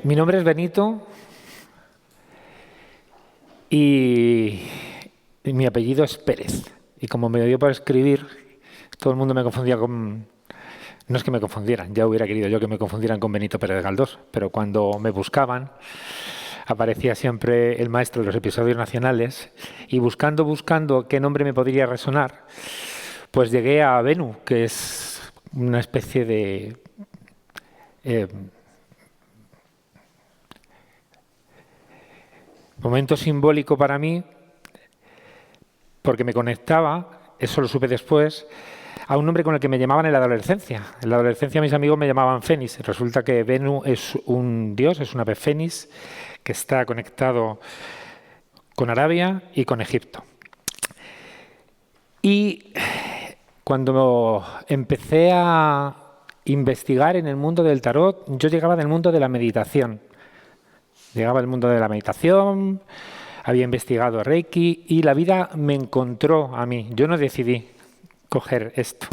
Mi nombre es Benito y mi apellido es Pérez. Y como me dio por escribir, todo el mundo me confundía con... No es que me confundieran, ya hubiera querido yo que me confundieran con Benito Pérez Galdós, pero cuando me buscaban aparecía siempre el maestro de los episodios nacionales y buscando qué nombre me podría resonar, pues llegué a Benu, que es una especie de... momento simbólico para mí, porque me conectaba, eso lo supe después, a un nombre con el que me llamaban en la adolescencia. En la adolescencia mis amigos me llamaban Fénix. Resulta que Benu es un dios, es un ave fénix que está conectado con Arabia y con Egipto. Y cuando empecé a investigar en el mundo del tarot, yo llegaba del mundo de la meditación. Llegaba del mundo de la meditación, había investigado Reiki y la vida me encontró a mí. Yo no decidí coger esto.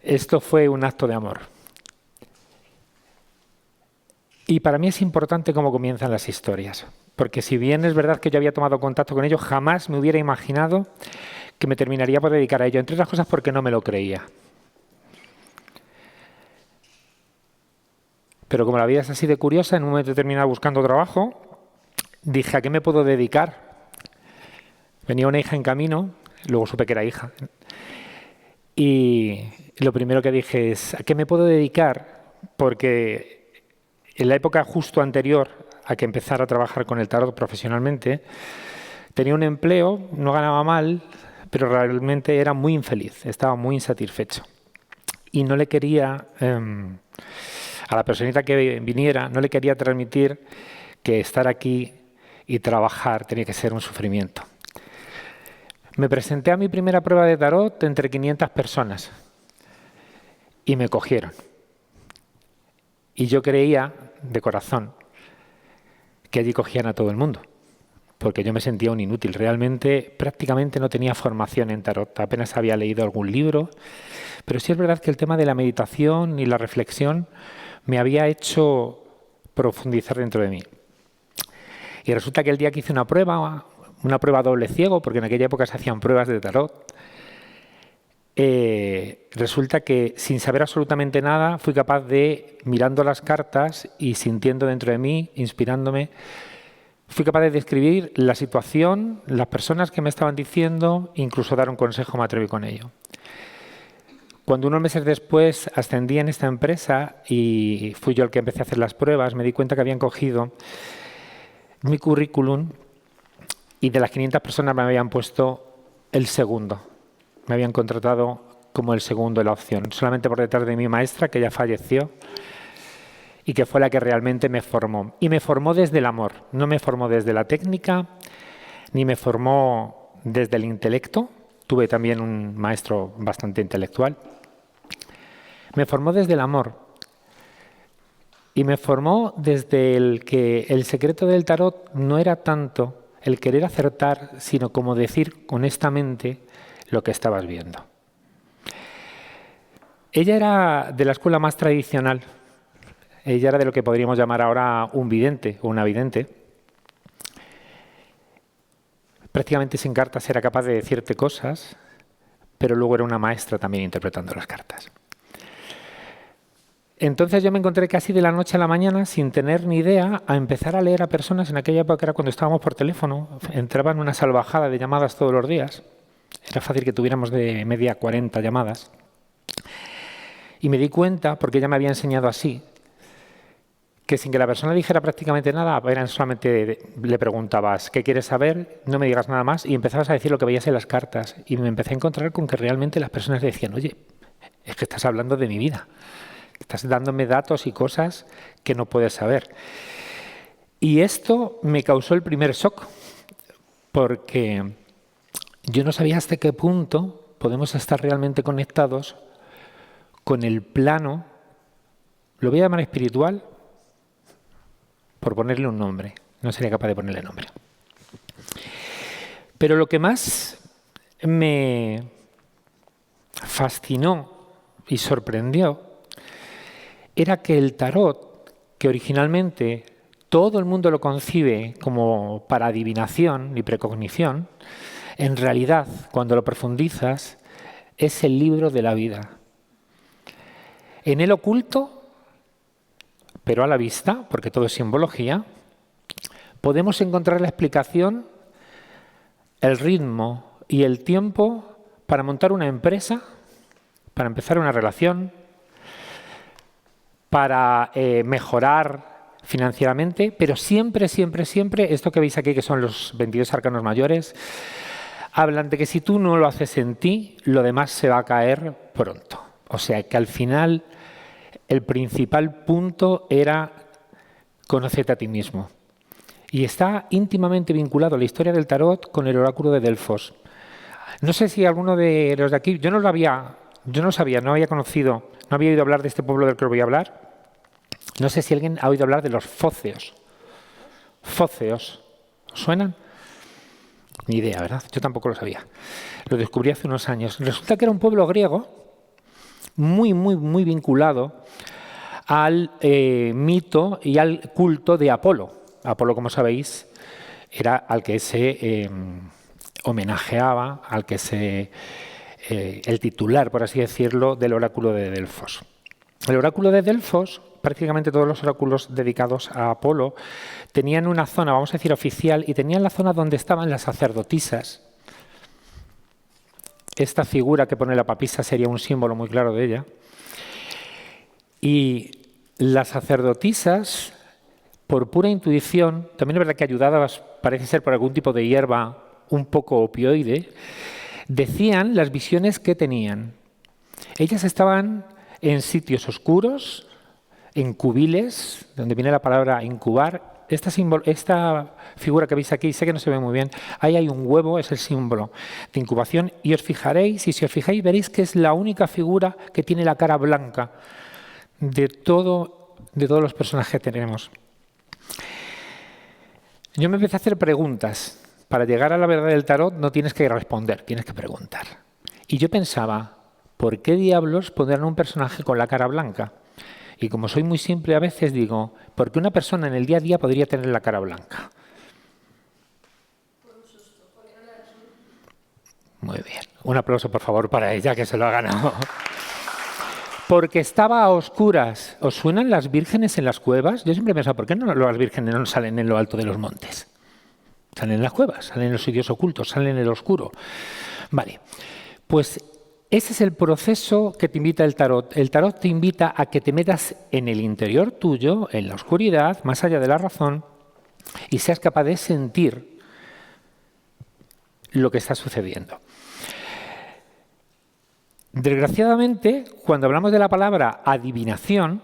Esto fue un acto de amor. Y para mí es importante cómo comienzan las historias, porque si bien es verdad que yo había tomado contacto con ello, jamás me hubiera imaginado que me terminaría por dedicar a ello, entre otras cosas porque no me lo creía. Pero como la vida es así de curiosa, en un momento determinado buscando trabajo, dije, ¿a qué me puedo dedicar? Venía una hija en camino, luego supe que era hija. Y lo primero que dije es, ¿a qué me puedo dedicar? Porque en la época justo anterior a que empezara a trabajar con el tarot profesionalmente, tenía un empleo, no ganaba mal, pero realmente era muy infeliz, estaba muy insatisfecho. Y no le quería... a la personita que viniera no le quería transmitir que estar aquí y trabajar tenía que ser un sufrimiento. Me presenté a mi primera prueba de tarot entre 500 personas y me cogieron. Y yo creía, de corazón, que allí cogían a todo el mundo, porque yo me sentía un inútil. Realmente, prácticamente no tenía formación en tarot, apenas había leído algún libro, pero sí es verdad que el tema de la meditación y la reflexión me había hecho profundizar dentro de mí. Y resulta que el día que hice una prueba doble ciego, porque en aquella época se hacían pruebas de tarot, resulta que sin saber absolutamente nada fui capaz de, mirando las cartas y sintiendo dentro de mí, inspirándome, fui capaz de describir la situación, las personas que me estaban diciendo, incluso dar un consejo, me atreví con ello. Cuando unos meses después ascendí en esta empresa y fui yo el que empecé a hacer las pruebas, me di cuenta que habían cogido mi currículum y de las 500 personas me habían puesto el segundo. Me habían contratado como el segundo de la opción, solamente por detrás de mi maestra, que ya falleció, y que fue la que realmente me formó. Y me formó desde el amor, no me formó desde la técnica, ni me formó desde el intelecto. Tuve también un maestro bastante intelectual. Me formó desde el amor. Y me formó desde el que el secreto del tarot no era tanto el querer acertar, sino como decir honestamente lo que estabas viendo. Ella era de la escuela más tradicional. Ella era de lo que podríamos llamar ahora un vidente o una vidente. Prácticamente sin cartas era capaz de decirte cosas, pero luego era una maestra también interpretando las cartas. Entonces yo me encontré casi de la noche a la mañana, sin tener ni idea, a empezar a leer a personas. En aquella época era cuando estábamos por teléfono, entraban una salvajada de llamadas todos los días. Era fácil que tuviéramos de media 40 llamadas. Y me di cuenta, porque ella me había enseñado así, que sin que la persona dijera prácticamente nada, eran solamente le preguntabas, ¿qué quieres saber? No me digas nada más, y empezabas a decir lo que veías en las cartas. Y me empecé a encontrar con que realmente las personas decían, oye, es que estás hablando de mi vida. Estás dándome datos y cosas que no puedes saber. Y esto me causó el primer shock, porque yo no sabía hasta qué punto podemos estar realmente conectados con el plano, lo voy a llamar espiritual, por ponerle un nombre. No sería capaz de ponerle nombre. Pero lo que más me fascinó y sorprendió era que el tarot, que originalmente todo el mundo lo concibe como para adivinación y precognición, en realidad, cuando lo profundizas, es el libro de la vida. En él oculto, pero a la vista, porque todo es simbología, podemos encontrar la explicación, el ritmo y el tiempo para montar una empresa, para empezar una relación, para mejorar financieramente, pero siempre, esto que veis aquí, que son los 22 arcanos mayores, hablan de que si tú no lo haces en ti, lo demás se va a caer pronto. O sea, que al final el principal punto era conócete a ti mismo. Y está íntimamente vinculado a la historia del tarot con el oráculo de Delfos. No sé si alguno de los de aquí, yo no sabía, no había conocido, no había oído hablar de este pueblo del que os voy a hablar. No sé si alguien ha oído hablar de los fóceos. Fóceos, ¿os suenan? Ni idea, ¿verdad? Yo tampoco lo sabía. Lo descubrí hace unos años. Resulta que era un pueblo griego muy vinculado al mito y al culto de Apolo. Apolo, como sabéis, era al que se homenajeaba, el titular, por así decirlo, del oráculo de Delfos. El oráculo de Delfos, prácticamente todos los oráculos dedicados a Apolo, tenían una zona, vamos a decir, oficial, y tenían la zona donde estaban las sacerdotisas. Esta figura que pone la papisa sería un símbolo muy claro de ella. Y las sacerdotisas, por pura intuición, también es verdad que ayudadas, parece ser por algún tipo de hierba un poco opioide, decían las visiones que tenían. Ellas estaban en sitios oscuros, en cubiles, donde viene la palabra incubar. Esta figura que veis aquí, sé que no se ve muy bien, ahí hay un huevo, es el símbolo de incubación, y os fijaréis, y si os fijáis veréis que es la única figura que tiene la cara blanca de todos los personajes que tenemos. Yo me empecé a hacer preguntas. Para llegar a la verdad del tarot no tienes que responder, tienes que preguntar. Y yo pensaba, ¿por qué diablos pondrán un personaje con la cara blanca? Y como soy muy simple a veces digo, ¿por qué una persona en el día a día podría tener la cara blanca? Muy bien. Un aplauso, por favor, para ella, que se lo ha ganado. Porque estaba a oscuras. ¿Os suenan las vírgenes en las cuevas? Yo siempre he pensado, ¿por qué no las vírgenes no salen en lo alto de los montes? Salen en las cuevas, salen en los sitios ocultos, salen en el oscuro. Vale, pues ese es el proceso que te invita el tarot. El tarot te invita a que te metas en el interior tuyo, en la oscuridad, más allá de la razón, y seas capaz de sentir lo que está sucediendo. Desgraciadamente, cuando hablamos de la palabra adivinación,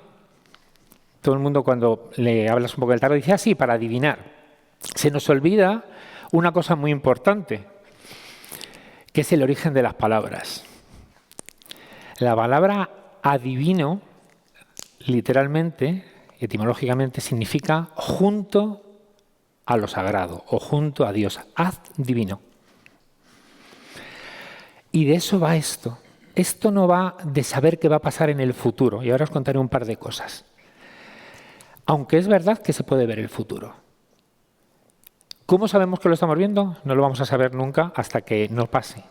todo el mundo cuando le hablas un poco del tarot dice, sí, para adivinar. Se nos olvida una cosa muy importante, que es el origen de las palabras. La palabra adivino, literalmente, etimológicamente, significa junto a lo sagrado o junto a Dios. Ad divino. Y de eso va esto. Esto no va de saber qué va a pasar en el futuro. Y ahora os contaré un par de cosas. Aunque es verdad que se puede ver el futuro. ¿Cómo sabemos que lo estamos viendo? No lo vamos a saber nunca hasta que no pase.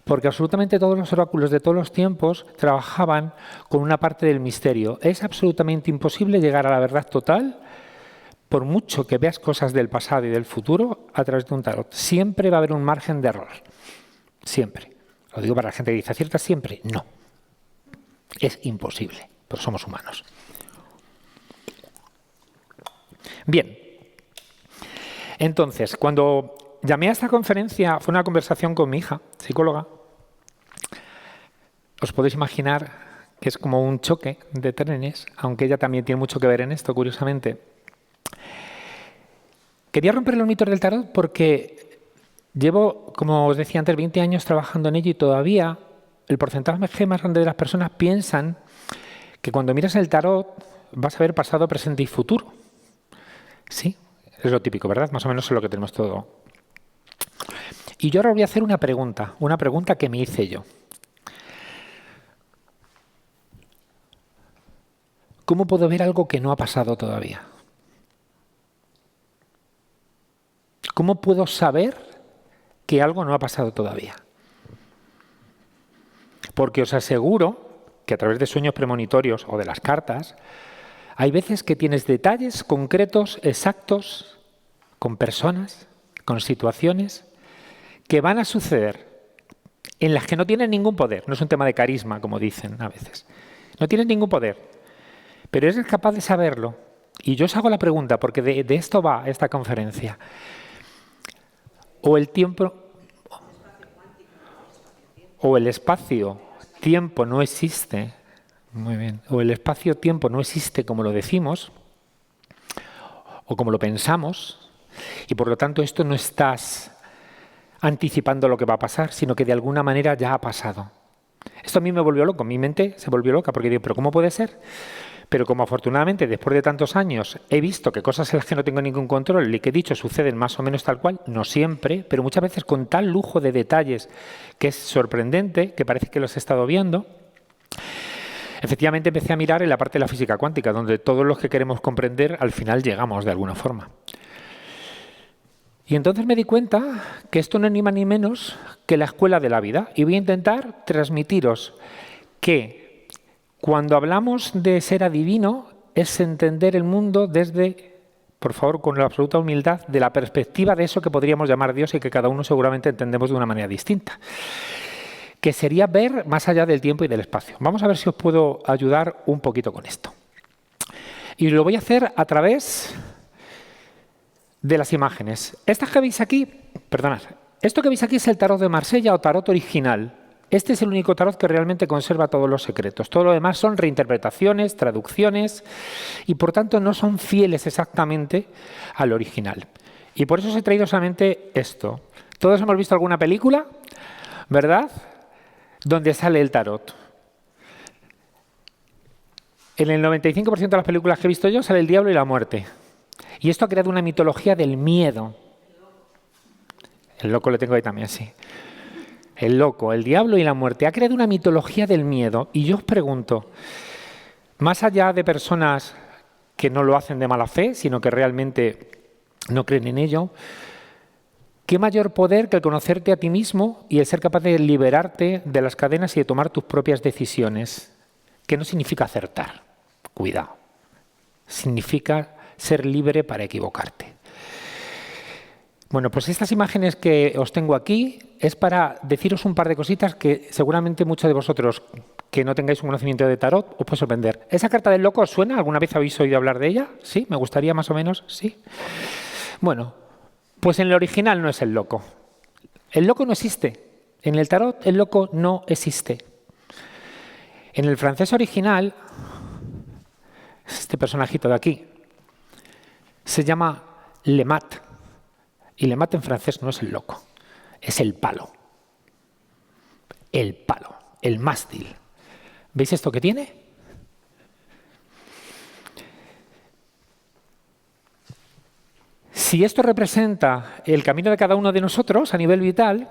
Porque absolutamente todos los oráculos de todos los tiempos trabajaban con una parte del misterio. Es absolutamente imposible llegar a la verdad total, por mucho que veas cosas del pasado y del futuro, a través de un tarot. Siempre va a haber un margen de error. Siempre. Lo digo para la gente que dice, ¿acierta siempre? No. Es imposible, pero somos humanos. Bien. Entonces, cuando llamé a esta conferencia, fue una conversación con mi hija, psicóloga. Os podéis imaginar que es como un choque de trenes, aunque ella también tiene mucho que ver en esto, curiosamente. Quería romper los mitos del tarot porque llevo, como os decía antes, 20 años trabajando en ello y todavía el porcentaje más grande de las personas piensan que cuando miras el tarot vas a ver pasado, presente y futuro. Sí, es lo típico, ¿verdad? Más o menos es lo que tenemos todo. Y yo ahora voy a hacer una pregunta que me hice yo. ¿cómo puedo ver algo que no ha pasado todavía? ¿Cómo puedo saber que algo no ha pasado todavía? Porque os aseguro que a través de sueños premonitorios o de las cartas, hay veces que tienes detalles concretos, exactos, con personas, con situaciones, que van a suceder, en las que no tienen ningún poder. No es un tema de carisma, como dicen a veces. No tienes ningún poder, pero eres capaz de saberlo. Y yo os hago la pregunta, porque de esto va esta conferencia. O el tiempo o el espacio-tiempo no existe. Muy bien. O el espacio-tiempo no existe como lo decimos, o como lo pensamos, y por lo tanto esto no estás anticipando lo que va a pasar, sino que de alguna manera ya ha pasado. Esto a mí me volvió loco, mi mente se volvió loca, porque digo, ¿pero cómo puede ser? Pero como afortunadamente después de tantos años he visto que cosas en las que no tengo ningún control y que he dicho suceden más o menos tal cual, no siempre, pero muchas veces con tal lujo de detalles que es sorprendente, que parece que los he estado viendo, efectivamente empecé a mirar en la parte de la física cuántica, donde todos los que queremos comprender al final llegamos de alguna forma. Y entonces me di cuenta que esto no es ni más ni menos que la escuela de la vida. Y voy a intentar transmitiros que cuando hablamos de ser adivino es entender el mundo desde, por favor, con la absoluta humildad, de la perspectiva de eso que podríamos llamar Dios y que cada uno seguramente entendemos de una manera distinta. Que sería ver más allá del tiempo y del espacio. Vamos a ver si os puedo ayudar un poquito con esto. Y lo voy a hacer a través de las imágenes. Estas que veis aquí, perdonad, esto que veis aquí es el tarot de Marsella o tarot original. Este es el único tarot que realmente conserva todos los secretos. Todo lo demás son reinterpretaciones, traducciones y por tanto no son fieles exactamente al original. Y por eso os he traído solamente esto. Todos hemos visto alguna película, ¿verdad?, donde sale el tarot. En el 95% de las películas que he visto yo sale el diablo y la muerte. Y esto ha creado una mitología del miedo. El loco lo tengo ahí también, sí. El loco, el diablo y la muerte. Ha creado una mitología del miedo. Y yo os pregunto, más allá de personas que no lo hacen de mala fe, sino que realmente no creen en ello, ¿qué mayor poder que el conocerte a ti mismo y el ser capaz de liberarte de las cadenas y de tomar tus propias decisiones? Que no significa acertar. Cuidado. Significa ser libre para equivocarte. Bueno, pues estas imágenes que os tengo aquí es para deciros un par de cositas que seguramente muchos de vosotros que no tengáis un conocimiento de tarot os puede sorprender. ¿Esa carta del loco os suena? ¿Alguna vez habéis oído hablar de ella? ¿Sí? ¿Me gustaría más o menos? ¿Sí? Bueno, pues en el original no es el loco. El loco no existe. En el tarot el loco no existe. En el francés original, este personajito de aquí, se llama Le Mat. Y Le Mat en francés no es el loco, es el palo. El palo, el mástil. ¿Veis esto que tiene? Si esto representa el camino de cada uno de nosotros a nivel vital,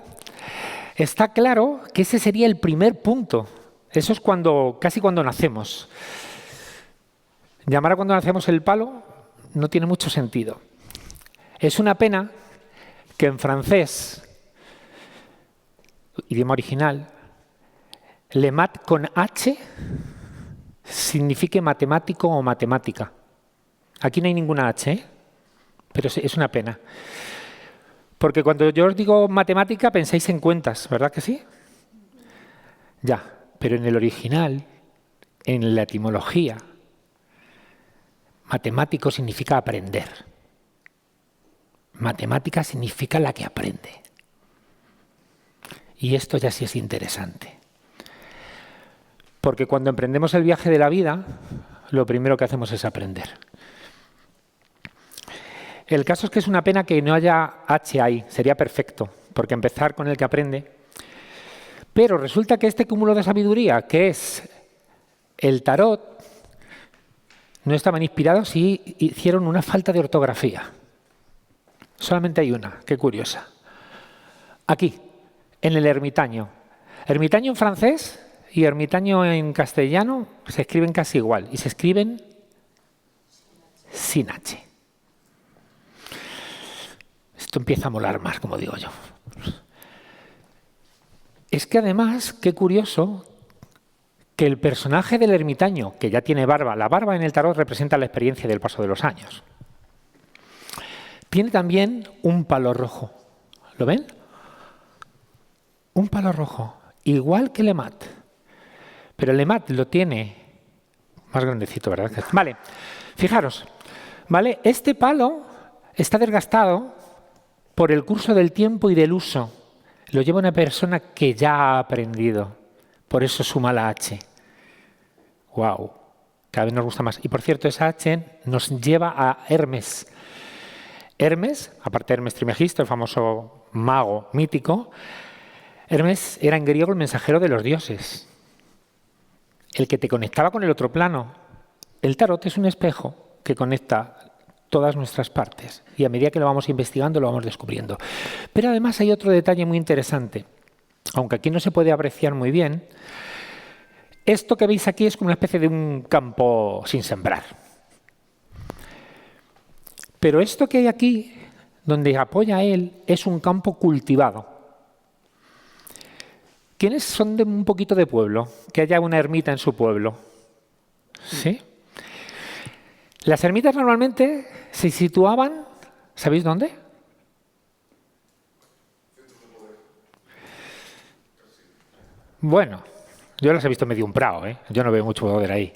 está claro que ese sería el primer punto. Eso es casi cuando nacemos. Llamar a cuando nacemos el palo no tiene mucho sentido. Es una pena que en francés, idioma original, le mat con H signifique matemático o matemática. Aquí no hay ninguna H, ¿eh? Pero es una pena. Porque cuando yo os digo matemática pensáis en cuentas, ¿verdad que sí? Ya, pero en el original, en la etimología, matemático significa aprender. Matemática significa la que aprende. Y esto ya sí es interesante. Porque cuando emprendemos el viaje de la vida, lo primero que hacemos es aprender. El caso es que es una pena que no haya H ahí, sería perfecto, porque empezar con el que aprende. Pero resulta que este cúmulo de sabiduría, que es el tarot, no estaban inspirados y hicieron una falta de ortografía. Solamente hay una, qué curiosa. Aquí, en el ermitaño. Ermitaño en francés y ermitaño en castellano se escriben casi igual y se escriben sin H. Esto empieza a molar más, como digo yo. Es que además, qué curioso, que el personaje del ermitaño, que ya tiene barba, la barba en el tarot representa la experiencia del paso de los años, tiene también un palo rojo. ¿Lo ven? Un palo rojo, igual que Lemat. Pero Lemat lo tiene más grandecito, ¿verdad? Vale, fijaros, ¿vale? Este palo está desgastado por el curso del tiempo y del uso. Lo lleva una persona que ya ha aprendido. Por eso suma la H. ¡Wow! Cada vez nos gusta más. Y por cierto, esa H nos lleva a Hermes. Hermes, aparte de Hermes Trismegisto, el famoso mago mítico, Hermes era en griego el mensajero de los dioses, el que te conectaba con el otro plano. El tarot es un espejo que conecta todas nuestras partes y a medida que lo vamos investigando lo vamos descubriendo. Pero además hay otro detalle muy interesante, aunque aquí no se puede apreciar muy bien. Esto que veis aquí es como una especie de un campo sin sembrar. Pero esto que hay aquí, donde apoya él, es un campo cultivado. ¿Quiénes son de un poquito de pueblo? Que haya una ermita en su pueblo. ¿Sí? Las ermitas normalmente se situaban, ¿sabéis dónde? Bueno, yo las he visto medio un prado, ¿eh? Yo no veo mucho poder ahí.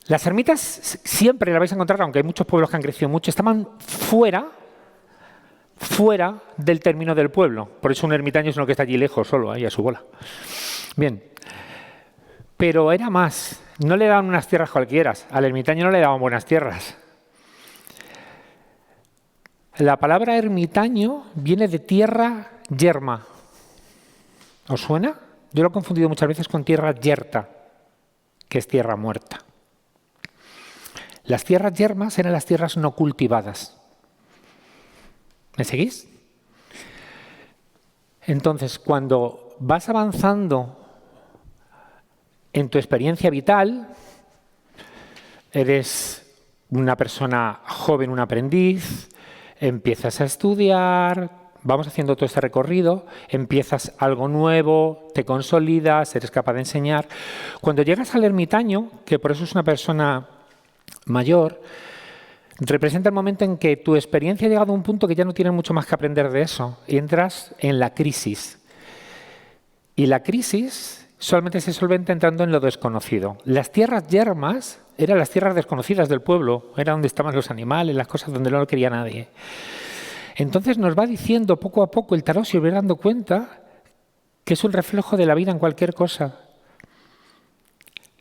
Las ermitas siempre las vais a encontrar, aunque hay muchos pueblos que han crecido mucho, estaban fuera del término del pueblo. Por eso un ermitaño es uno que está allí lejos, solo, ahí a su bola. Bien. Pero era más. No le daban unas tierras cualquiera. Al ermitaño no le daban buenas tierras. La palabra ermitaño viene de tierra yerma. ¿Os suena? Yo lo he confundido muchas veces con tierra yerta, que es tierra muerta. Las tierras yermas eran las tierras no cultivadas. ¿Me seguís? Entonces, cuando vas avanzando en tu experiencia vital, eres una persona joven, un aprendiz, empiezas a estudiar, vamos haciendo todo este recorrido, empiezas algo nuevo, te consolidas, eres capaz de enseñar. Cuando llegas al ermitaño, que por eso es una persona mayor, representa el momento en que tu experiencia ha llegado a un punto que ya no tienes mucho más que aprender de eso y entras en la crisis. Y la crisis solamente se solventa entrando en lo desconocido. Las tierras yermas eran las tierras desconocidas del pueblo, era donde estaban los animales, las cosas donde no lo quería nadie. Entonces nos va diciendo poco a poco el tarot, si os vais dando cuenta, que es un reflejo de la vida en cualquier cosa.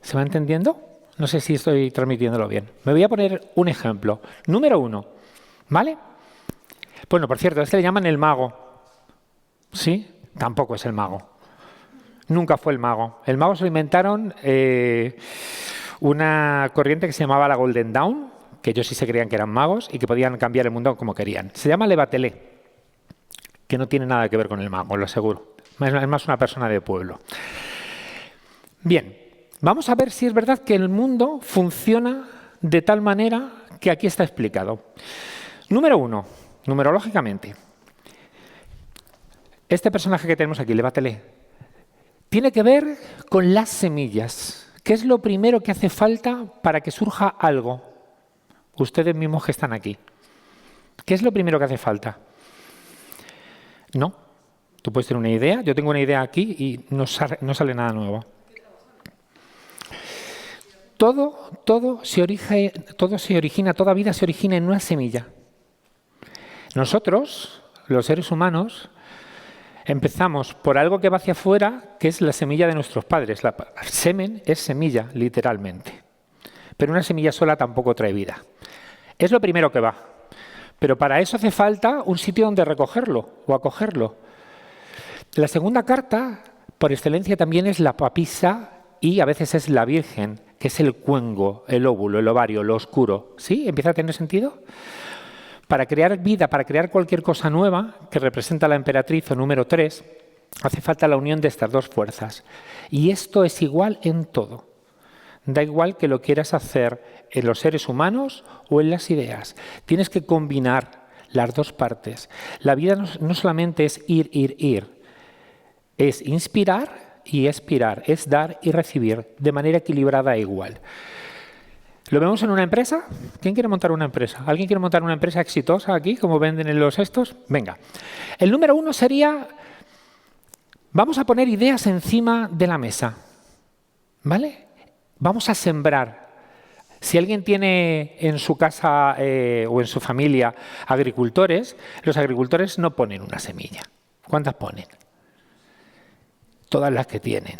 ¿Se va entendiendo? No sé si estoy transmitiéndolo bien. Me voy a poner un ejemplo. Número 1, ¿vale? Bueno, por cierto, a este le llaman el mago. ¿Sí? Tampoco es el mago. Nunca fue el mago. El mago se lo inventaron una corriente que se llamaba la Golden Dawn, que ellos sí se creían que eran magos y que podían cambiar el mundo como querían. Se llama Le Batelé, que no tiene nada que ver con el mago, lo aseguro. Es más una persona de pueblo. Bien. Vamos a ver si es verdad que el mundo funciona de tal manera que aquí está explicado. Número 1, numerológicamente. Este personaje que tenemos aquí, Le Batelé, tiene que ver con las semillas. ¿Qué es lo primero que hace falta para que surja algo? Ustedes mismos que están aquí. ¿Qué es lo primero que hace falta? No. Tú puedes tener una idea. Yo tengo una idea aquí y no sale nada nuevo. Toda vida se origina en una semilla. Nosotros, los seres humanos, empezamos por algo que va hacia afuera, que es la semilla de nuestros padres. El semen es semilla, literalmente. Pero una semilla sola tampoco trae vida. Es lo primero que va. Pero para eso hace falta un sitio donde recogerlo o acogerlo. La segunda carta, por excelencia, también es la papisa y a veces es la Virgen, que es el cuengo, el óvulo, el ovario, lo oscuro. ¿Sí? ¿Empieza a tener sentido? Para crear vida, para crear cualquier cosa nueva, que representa la emperatriz o número 3, hace falta la unión de estas dos fuerzas. Y esto es igual en todo. Da igual que lo quieras hacer en los seres humanos o en las ideas. Tienes que combinar las dos partes. La vida no solamente es ir. Es inspirar y expirar. Es dar y recibir de manera equilibrada e igual. ¿Lo vemos en una empresa? ¿Quién quiere montar una empresa? ¿Alguien quiere montar una empresa exitosa aquí, como venden en los estos? Venga. El número 1 sería, vamos a poner ideas encima de la mesa. ¿Vale? Vamos a sembrar. Si alguien tiene en su casa o en su familia agricultores, los agricultores no ponen una semilla. ¿Cuántas ponen? Todas las que tienen.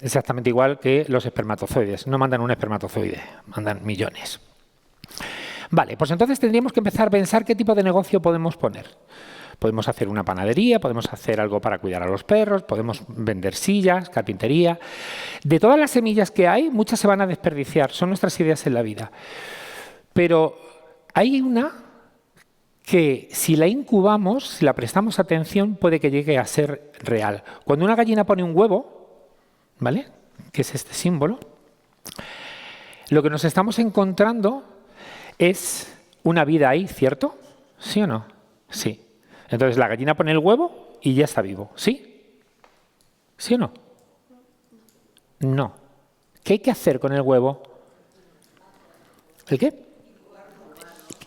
Exactamente igual que los espermatozoides. No mandan un espermatozoide, mandan millones. Vale, pues entonces tendríamos que empezar a pensar qué tipo de negocio podemos poner. Podemos hacer una panadería, podemos hacer algo para cuidar a los perros, podemos vender sillas, carpintería. De todas las semillas que hay, muchas se van a desperdiciar, son nuestras ideas en la vida. Pero hay una que si la incubamos, si la prestamos atención, puede que llegue a ser real. Cuando una gallina pone un huevo, ¿vale?, que es este símbolo, lo que nos estamos encontrando es una vida ahí, ¿cierto? ¿Sí o no? Sí. Entonces la gallina pone el huevo y ya está vivo. ¿Sí? ¿Sí o no? No. ¿Qué hay que hacer con el huevo? ¿El qué?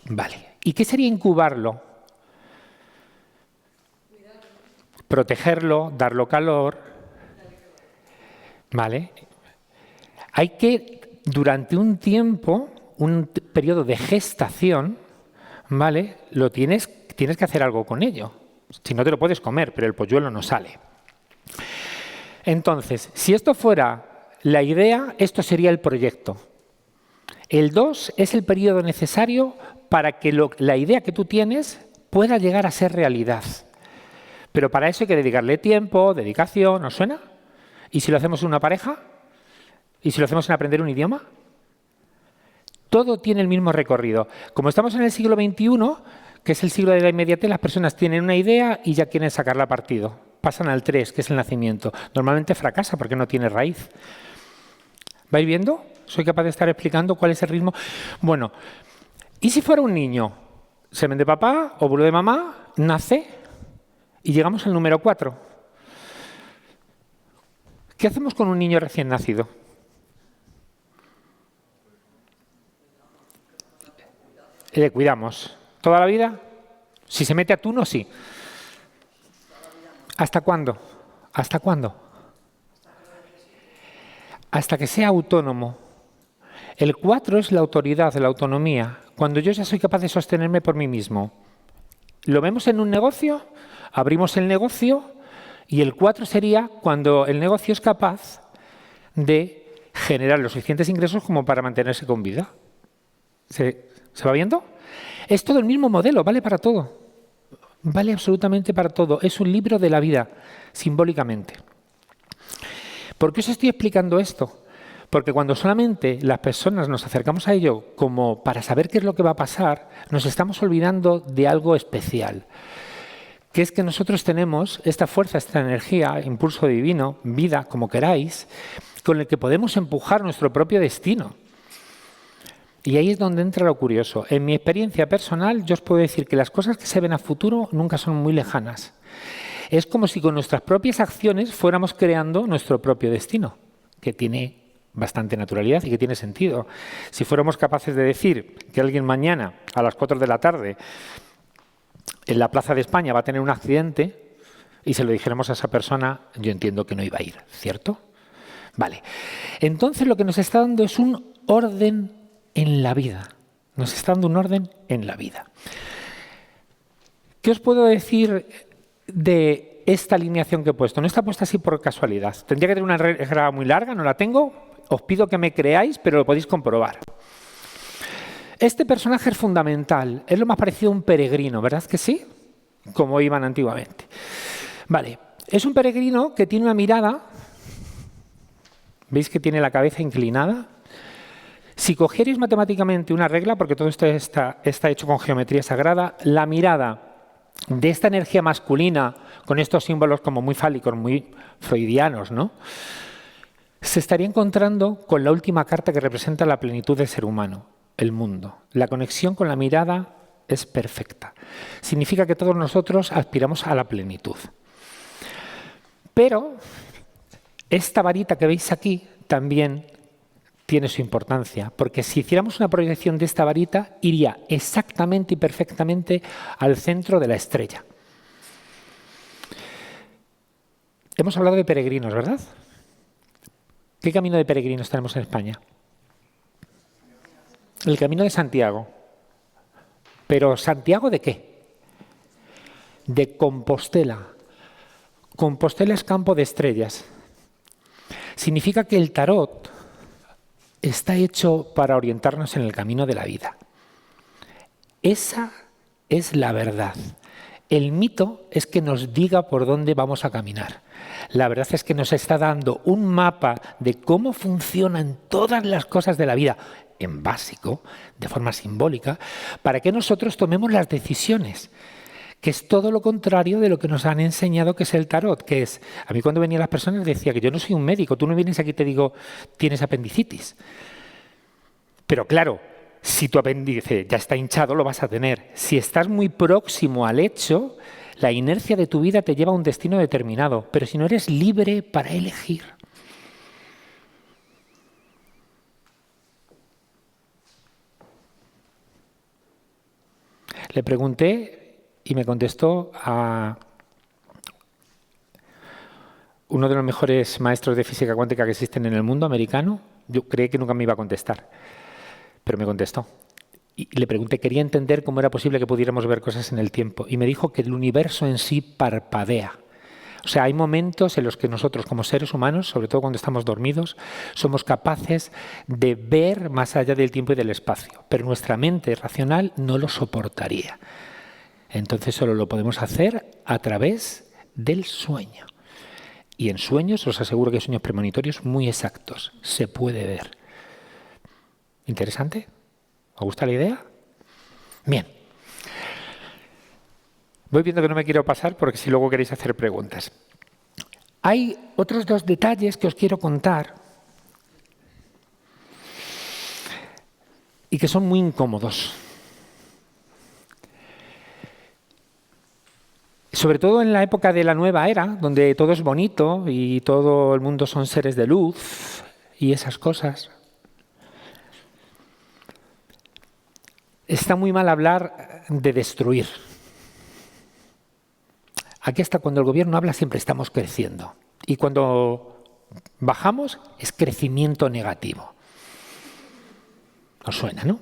Vale. ¿Y qué sería incubarlo? Protegerlo, darlo calor. ¿Vale? Hay que, durante un tiempo, un periodo de gestación, ¿vale?, tienes que hacer algo con ello. Si no te lo puedes comer, pero el polluelo no sale. Entonces, si esto fuera la idea, esto sería el proyecto. El 2 es el periodo necesario para que la idea que tú tienes pueda llegar a ser realidad. Pero para eso hay que dedicarle tiempo, dedicación, ¿os suena? ¿Y si lo hacemos en una pareja? ¿Y si lo hacemos en aprender un idioma? Todo tiene el mismo recorrido. Como estamos en el siglo XXI, que es el siglo de la inmediatez, las personas tienen una idea y ya quieren sacarla partido. Pasan al 3, que es el nacimiento. Normalmente fracasa porque no tiene raíz. ¿Vais viendo? ¿Soy capaz de estar explicando cuál es el ritmo? Bueno, ¿y si fuera un niño? Semen de papá, óvulo de mamá, nace y llegamos al número 4. ¿Qué hacemos con un niño recién nacido? Le cuidamos. ¿Toda la vida? Si se mete a tuno, sí. ¿Hasta cuándo? ¿Hasta cuándo? Hasta que sea autónomo. El 4 es la autoridad, la autonomía. Cuando yo ya soy capaz de sostenerme por mí mismo. ¿Lo vemos en un negocio? Abrimos el negocio y el 4 sería cuando el negocio es capaz de generar los suficientes ingresos como para mantenerse con vida. ¿Se va viendo? Es todo el mismo modelo, vale para todo. Vale absolutamente para todo. Es un libro de la vida, simbólicamente. ¿Por qué os estoy explicando esto? Porque cuando solamente las personas nos acercamos a ello como para saber qué es lo que va a pasar, nos estamos olvidando de algo especial. Que es que nosotros tenemos esta fuerza, esta energía, impulso divino, vida, como queráis, con el que podemos empujar nuestro propio destino. Y ahí es donde entra lo curioso. En mi experiencia personal, yo os puedo decir que las cosas que se ven a futuro nunca son muy lejanas. Es como si con nuestras propias acciones fuéramos creando nuestro propio destino, que tiene bastante naturalidad y que tiene sentido. Si fuéramos capaces de decir que alguien mañana a las 4 de la tarde en la Plaza de España va a tener un accidente y se lo dijéramos a esa persona, yo entiendo que no iba a ir, ¿cierto? Vale. Entonces lo que nos está dando es un orden en la vida. Nos está dando un orden en la vida. ¿Qué os puedo decir de esta alineación que he puesto? No está puesta así por casualidad. Tendría que tener una regla muy larga, no la tengo. Os pido que me creáis, pero lo podéis comprobar. Este personaje es fundamental. Es lo más parecido a un peregrino, ¿verdad que sí? Como iban antiguamente. Vale. Es un peregrino que tiene una mirada. ¿Veis que tiene la cabeza inclinada? Si cogierais matemáticamente una regla, porque todo esto está hecho con geometría sagrada, la mirada de esta energía masculina, con estos símbolos como muy fálicos, muy freudianos, ¿no?, se estaría encontrando con la última carta que representa la plenitud del ser humano, el mundo. La conexión con la mirada es perfecta. Significa que todos nosotros aspiramos a la plenitud. Pero esta varita que veis aquí también tiene su importancia, porque si hiciéramos una proyección de esta varita, iría exactamente y perfectamente al centro de la estrella. Hemos hablado de peregrinos, ¿verdad? ¿Qué camino de peregrinos tenemos en España? El Camino de Santiago. ¿Pero Santiago de qué? De Compostela. Compostela es campo de estrellas. Significa que el tarot está hecho para orientarnos en el camino de la vida. Esa es la verdad. El mito es que nos diga por dónde vamos a caminar. La verdad es que nos está dando un mapa de cómo funcionan todas las cosas de la vida, en básico, de forma simbólica, para que nosotros tomemos las decisiones, que es todo lo contrario de lo que nos han enseñado que es el tarot, que es, a mí cuando venían las personas decía que yo no soy un médico, tú no vienes aquí y te digo, tienes apendicitis. Pero claro, si tu apéndice ya está hinchado, lo vas a tener. Si estás muy próximo al hecho, la inercia de tu vida te lleva a un destino determinado, pero si no eres libre para elegir. Le pregunté y me contestó a uno de los mejores maestros de física cuántica que existen en el mundo, americano. Yo creí que nunca me iba a contestar, pero me contestó. Y le pregunté, quería entender cómo era posible que pudiéramos ver cosas en el tiempo. Y me dijo que el universo en sí parpadea. O sea, hay momentos en los que nosotros como seres humanos, sobre todo cuando estamos dormidos, somos capaces de ver más allá del tiempo y del espacio. Pero nuestra mente racional no lo soportaría. Entonces solo lo podemos hacer a través del sueño. Y en sueños, os aseguro que hay sueños premonitorios muy exactos. Se puede ver. ¿Interesante? ¿Os gusta la idea? Bien. Voy viendo que no me quiero pasar porque si luego queréis hacer preguntas. Hay otros dos detalles que os quiero contar y que son muy incómodos. Sobre todo en la época de la nueva era, donde todo es bonito y todo el mundo son seres de luz y esas cosas. Está muy mal hablar de destruir. Aquí hasta cuando el gobierno habla siempre estamos creciendo. Y cuando bajamos es crecimiento negativo. ¿Os suena, no?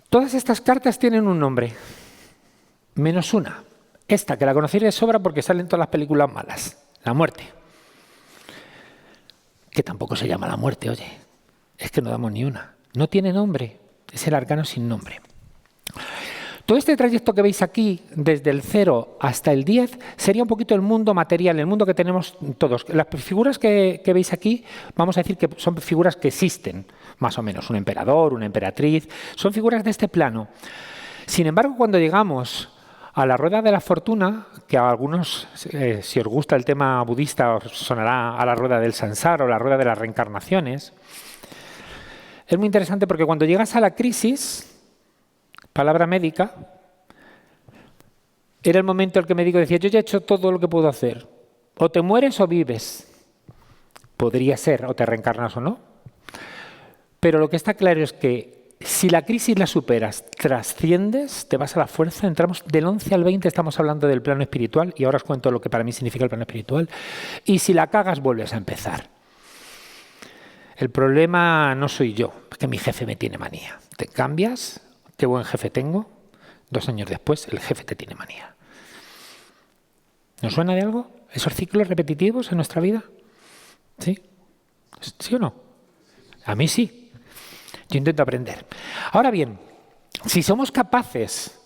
Todas estas cartas tienen un nombre. Menos una, esta que la conocéis de sobra porque salen todas las películas malas, la muerte. Que tampoco se llama la muerte, oye, es que no damos ni una. No tiene nombre, es el arcano sin nombre. Todo este trayecto que veis aquí, desde el 0 hasta el 10, sería un poquito el mundo material, el mundo que tenemos todos. Las figuras que veis aquí, vamos a decir que son figuras que existen, más o menos, un emperador, una emperatriz, son figuras de este plano. Sin embargo, cuando llegamos a la rueda de la fortuna, que a algunos, si os gusta el tema budista, os sonará a la rueda del samsara o la rueda de las reencarnaciones, es muy interesante porque cuando llegas a la crisis, palabra médica, era el momento en el que el médico decía, yo ya he hecho todo lo que puedo hacer, o te mueres o vives. Podría ser, o te reencarnas o no. Pero lo que está claro es que si la crisis la superas, trasciendes, te vas a la fuerza, entramos del 11 al 20, estamos hablando del plano espiritual, y ahora os cuento lo que para mí significa el plano espiritual, y si la cagas vuelves a empezar. El problema no soy yo, es que mi jefe me tiene manía. Te cambias, qué buen jefe tengo, 2 años después el jefe te tiene manía. ¿Nos suena de algo? ¿Esos ciclos repetitivos en nuestra vida? ¿Sí? ¿Sí o no? A mí sí. Yo intento aprender. Ahora bien, si somos capaces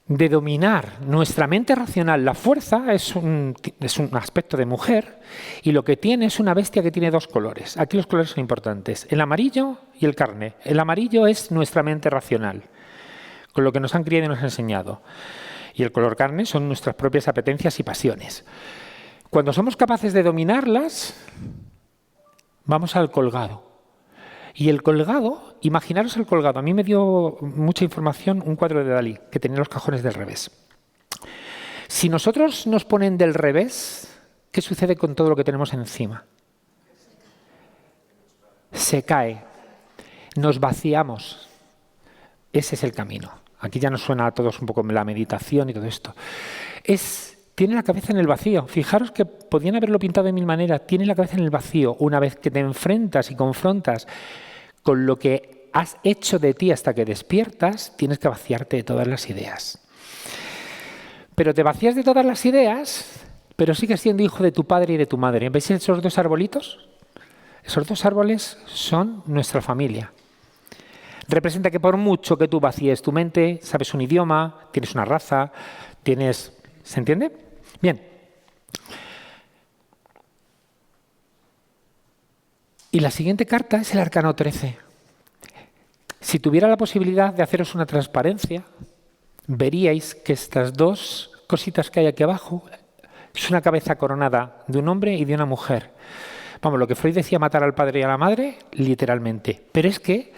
de dominar nuestra mente racional, la fuerza es un aspecto de mujer y lo que tiene es una bestia que tiene 2 colores. Aquí los colores son importantes, el amarillo y el carne. El amarillo es nuestra mente racional, con lo que nos han criado y nos han enseñado. Y el color carne son nuestras propias apetencias y pasiones. Cuando somos capaces de dominarlas, vamos al colgado. Y el colgado, imaginaros el colgado. A mí me dio mucha información un cuadro de Dalí, que tenía los cajones del revés. Si nosotros nos ponen del revés, ¿qué sucede con todo lo que tenemos encima? Se cae. Nos vaciamos. Ese es el camino. Aquí ya nos suena a todos un poco la meditación y todo esto. Tiene la cabeza en el vacío. Fijaros que podían haberlo pintado de mil maneras. Tiene la cabeza en el vacío. Una vez que te enfrentas y confrontas con lo que has hecho de ti hasta que despiertas, tienes que vaciarte de todas las ideas. Pero te vacías de todas las ideas, pero sigues siendo hijo de tu padre y de tu madre. ¿Veis esos dos arbolitos? Esos dos árboles son nuestra familia. Representa que por mucho que tú vacíes tu mente, sabes un idioma, tienes una raza, tienes... ¿Se entiende? Bien. Y la siguiente carta es el Arcano 13. Si tuviera la posibilidad de haceros una transparencia, veríais que estas dos cositas que hay aquí abajo es una cabeza coronada de un hombre y de una mujer. Vamos, lo que Freud decía, matar al padre y a la madre, literalmente. Pero es que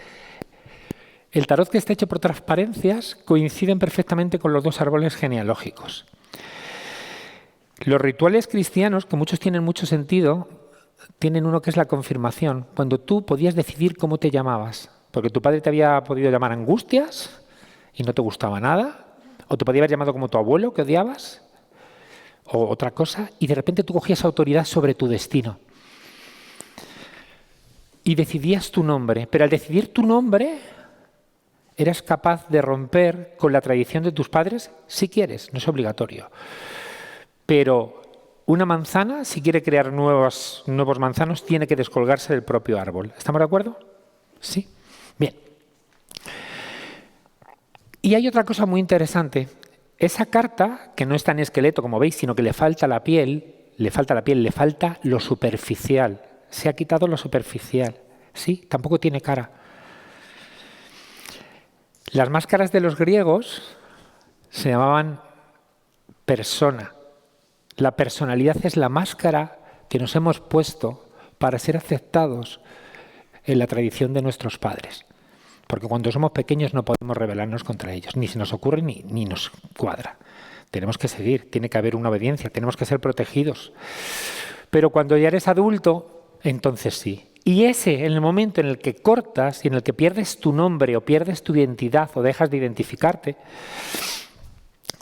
el tarot que está hecho por transparencias coinciden perfectamente con los dos árboles genealógicos. Los rituales cristianos, que muchos tienen mucho sentido, tienen uno que es la confirmación. Cuando tú podías decidir cómo te llamabas, porque tu padre te había podido llamar Angustias y no te gustaba nada, o te podía haber llamado como tu abuelo, que odiabas, o otra cosa, y de repente tú cogías autoridad sobre tu destino. Y decidías tu nombre, pero al decidir tu nombre eras capaz de romper con la tradición de tus padres si quieres, no es obligatorio. Pero una manzana, si quiere crear nuevos manzanos, tiene que descolgarse del propio árbol. ¿Estamos de acuerdo? Sí. Bien. Y hay otra cosa muy interesante. Esa carta, que no está en esqueleto, como veis, sino que le falta la piel, le falta lo superficial. Se ha quitado lo superficial. Sí, tampoco tiene cara. Las máscaras de los griegos se llamaban persona. La personalidad es la máscara que nos hemos puesto para ser aceptados en la tradición de nuestros padres. Porque cuando somos pequeños no podemos rebelarnos contra ellos, ni se nos ocurre ni nos cuadra. Tenemos que seguir, tiene que haber una obediencia, tenemos que ser protegidos. Pero cuando ya eres adulto, entonces sí. Y en el momento en el que cortas y en el que pierdes tu nombre o pierdes tu identidad o dejas de identificarte,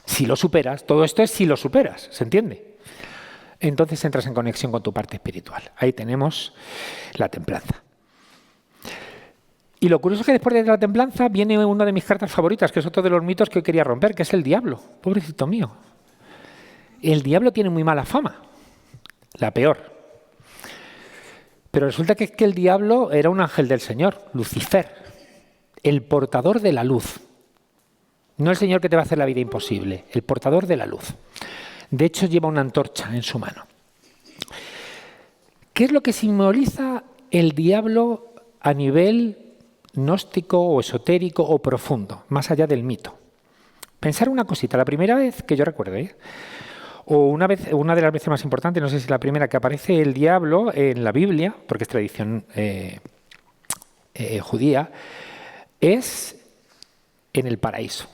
si lo superas, todo esto es si lo superas, ¿se entiende? Entonces entras en conexión con tu parte espiritual. Ahí tenemos la templanza. Y lo curioso es que después de la templanza viene una de mis cartas favoritas, que es otro de los mitos que hoy quería romper, que es el diablo. Pobrecito mío. El diablo tiene muy mala fama, la peor. Pero resulta que el diablo era un ángel del Señor, Lucifer, el portador de la luz. No el Señor que te va a hacer la vida imposible, el portador de la luz. De hecho, lleva una antorcha en su mano. ¿Qué es lo que simboliza el diablo a nivel gnóstico o esotérico o profundo, más allá del mito? Pensar una cosita, la primera vez que yo recuerde, o una de las veces más importantes, no sé si la primera, que aparece el diablo en la Biblia, porque es tradición judía, es en el paraíso.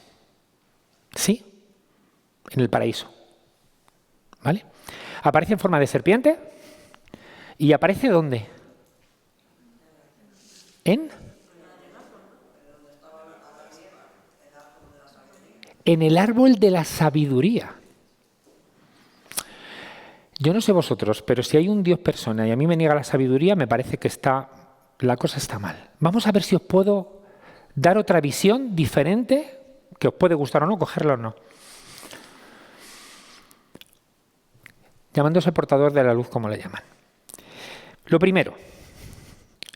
¿Sí? En el paraíso. ¿Vale? Aparece en forma de serpiente y aparece ¿dónde? En el árbol de la sabiduría. Yo no sé vosotros, pero si hay un Dios persona y a mí me niega la sabiduría, me parece que la cosa está mal. Vamos a ver si os puedo dar otra visión diferente, que os puede gustar o no, cogerla o no. Llamándose portador de la luz, como le llaman. Lo primero,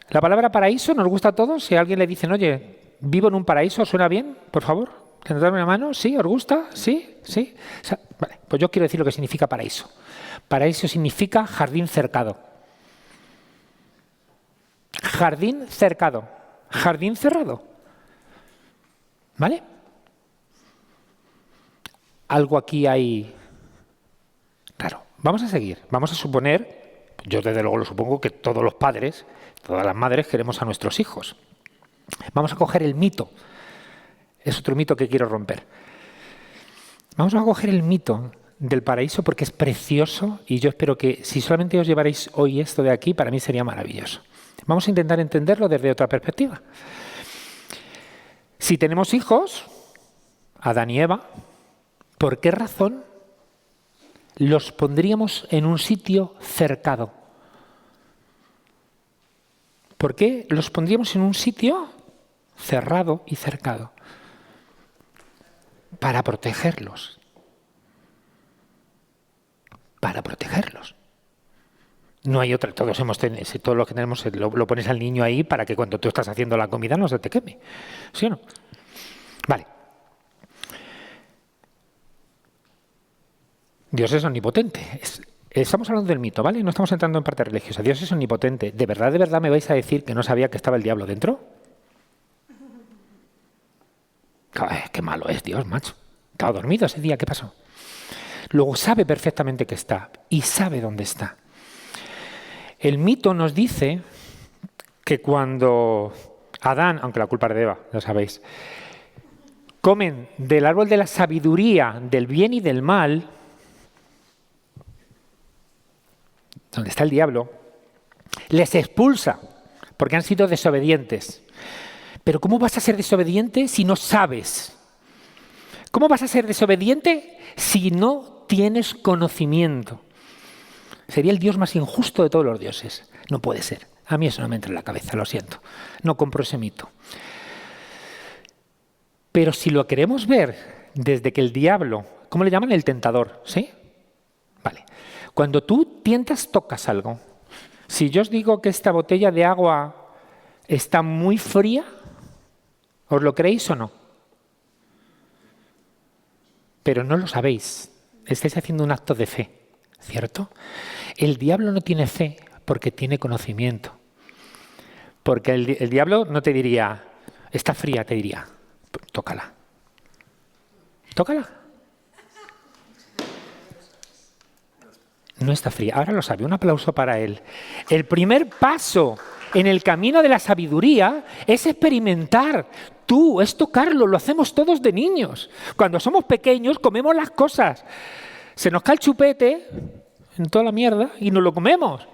la palabra paraíso nos gusta a todos. Si a alguien le dicen, oye, vivo en un paraíso, ¿suena bien? Por favor, levantadme la mano. ¿Sí? ¿Os gusta? ¿Sí? ¿Sí? O sea, vale, pues yo quiero decir lo que significa paraíso. Paraíso significa jardín cercado. Jardín cercado. Jardín cerrado. ¿Vale? Algo aquí hay raro. Vamos a seguir. Vamos a suponer, yo desde luego lo supongo, que todos los padres, todas las madres queremos a nuestros hijos. Vamos a coger el mito. Es otro mito que quiero romper. Vamos a coger el mito del paraíso porque es precioso y yo espero que si solamente os llevaréis hoy esto de aquí, para mí sería maravilloso. Vamos a intentar entenderlo desde otra perspectiva. Si tenemos hijos, Adán y Eva, ¿por qué razón los pondríamos en un sitio cercado? ¿Por qué los pondríamos en un sitio cerrado y cercado? Para protegerlos. Para protegerlos. No hay otra. Todos todo lo que tenemos lo pones al niño ahí para que cuando tú estás haciendo la comida no se te queme. ¿Sí o no? Vale. Dios es omnipotente. Estamos hablando del mito, ¿vale? No estamos entrando en parte religiosa. Dios es omnipotente. ¿De verdad me vais a decir que no sabía que estaba el diablo dentro? Qué malo es Dios, macho. Estaba dormido ese día, ¿qué pasó? Luego sabe perfectamente que está y sabe dónde está. El mito nos dice que cuando Adán, aunque la culpa es de Eva, ya sabéis, comen del árbol de la sabiduría, del bien y del mal, donde está el diablo, les expulsa porque han sido desobedientes. Pero ¿cómo vas a ser desobediente si no sabes? ¿Cómo vas a ser desobediente si no tienes conocimiento? Sería el Dios más injusto de todos los dioses. No puede ser. A mí eso no me entra en la cabeza, lo siento. No compro ese mito. Pero si lo queremos ver desde que el diablo, ¿cómo le llaman? El tentador, ¿sí? Vale. Cuando tú tientas, tocas algo. Si yo os digo que esta botella de agua está muy fría, ¿os lo creéis o no? Pero no lo sabéis. Estáis haciendo un acto de fe, ¿cierto? El diablo no tiene fe porque tiene conocimiento. Porque el diablo no te diría, está fría, te diría, tócala. Tócala. No está fría. Ahora lo sabe. Un aplauso para él. El primer paso en el camino de la sabiduría es experimentar. Tú, es tocarlo. Lo hacemos todos de niños. Cuando somos pequeños comemos las cosas. Se nos cae el chupete en toda la mierda y nos lo comemos.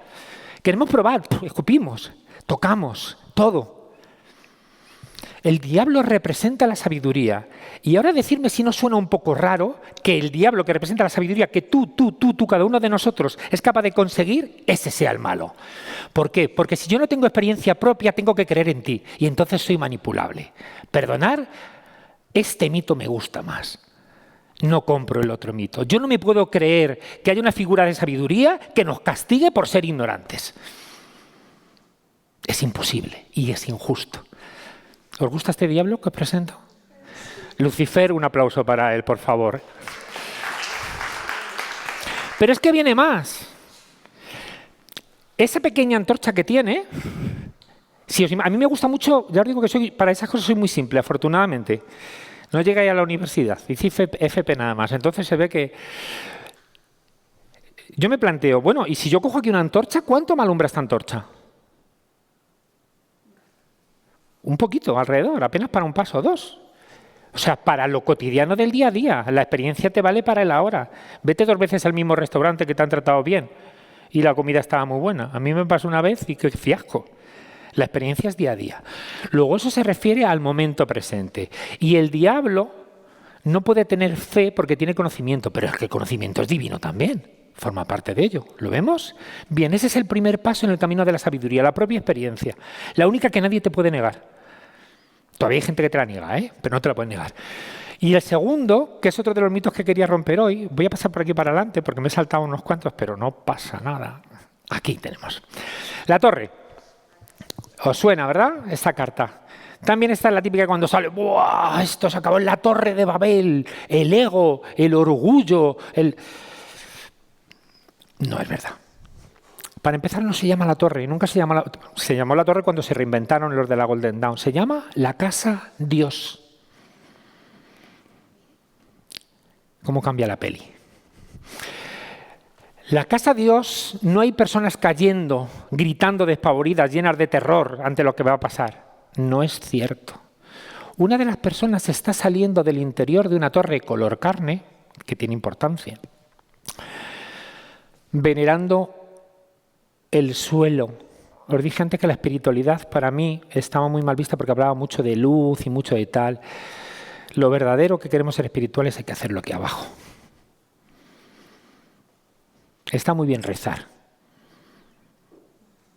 Queremos probar. Escupimos. Tocamos. Todo. El diablo representa la sabiduría. Y ahora decirme si no suena un poco raro que el diablo que representa la sabiduría, que tú, cada uno de nosotros es capaz de conseguir, ese sea el malo. ¿Por qué? Porque si yo no tengo experiencia propia, tengo que creer en ti. Y entonces soy manipulable. Perdonar, este mito me gusta más. No compro el otro mito. Yo no me puedo creer que haya una figura de sabiduría que nos castigue por ser ignorantes. Es imposible y es injusto. ¿Os gusta este diablo que os presento? Lucifer, un aplauso para él, por favor. Pero es que viene más. Esa pequeña antorcha que tiene, a mí me gusta mucho, ya os digo que para esas cosas soy muy simple, afortunadamente. No llegué a la universidad, hice FP nada más. Entonces se ve que yo me planteo, bueno, y si yo cojo aquí una antorcha, ¿cuánto me alumbra esta antorcha? Un poquito alrededor, apenas para un paso o dos. O sea, para lo cotidiano del día a día. La experiencia te vale para el ahora. Vete 2 veces al mismo restaurante que te han tratado bien y la comida estaba muy buena. A mí me pasó una vez y qué fiasco. La experiencia es día a día. Luego eso se refiere al momento presente. Y el diablo no puede tener fe porque tiene conocimiento, pero es que el conocimiento es divino también. Forma parte de ello. ¿Lo vemos? Bien, ese es el primer paso en el camino de la sabiduría, la propia experiencia. La única que nadie te puede negar. Todavía hay gente que te la niega, pero no te la pueden negar. Y el segundo, que es otro de los mitos que quería romper hoy, voy a pasar por aquí para adelante porque me he saltado unos cuantos, pero no pasa nada. Aquí tenemos. La torre. ¿Os suena, verdad? Esta carta. También está la típica cuando sale, ¡buah! Esto se acabó en la Torre de Babel, el ego, el orgullo, No es verdad. Para empezar, no se llama la torre, nunca se llama se llamó la torre cuando se reinventaron los de la Golden Dawn. Se llama la Casa Dios. ¿Cómo cambia la peli? La casa de Dios no hay personas cayendo, gritando despavoridas, llenas de terror ante lo que va a pasar. No es cierto. Una de las personas está saliendo del interior de una torre color carne, que tiene importancia, venerando el suelo. Os dije antes que la espiritualidad para mí estaba muy mal vista porque hablaba mucho de luz y mucho de tal. Lo verdadero que queremos ser espirituales hay que hacerlo aquí abajo. Está muy bien rezar.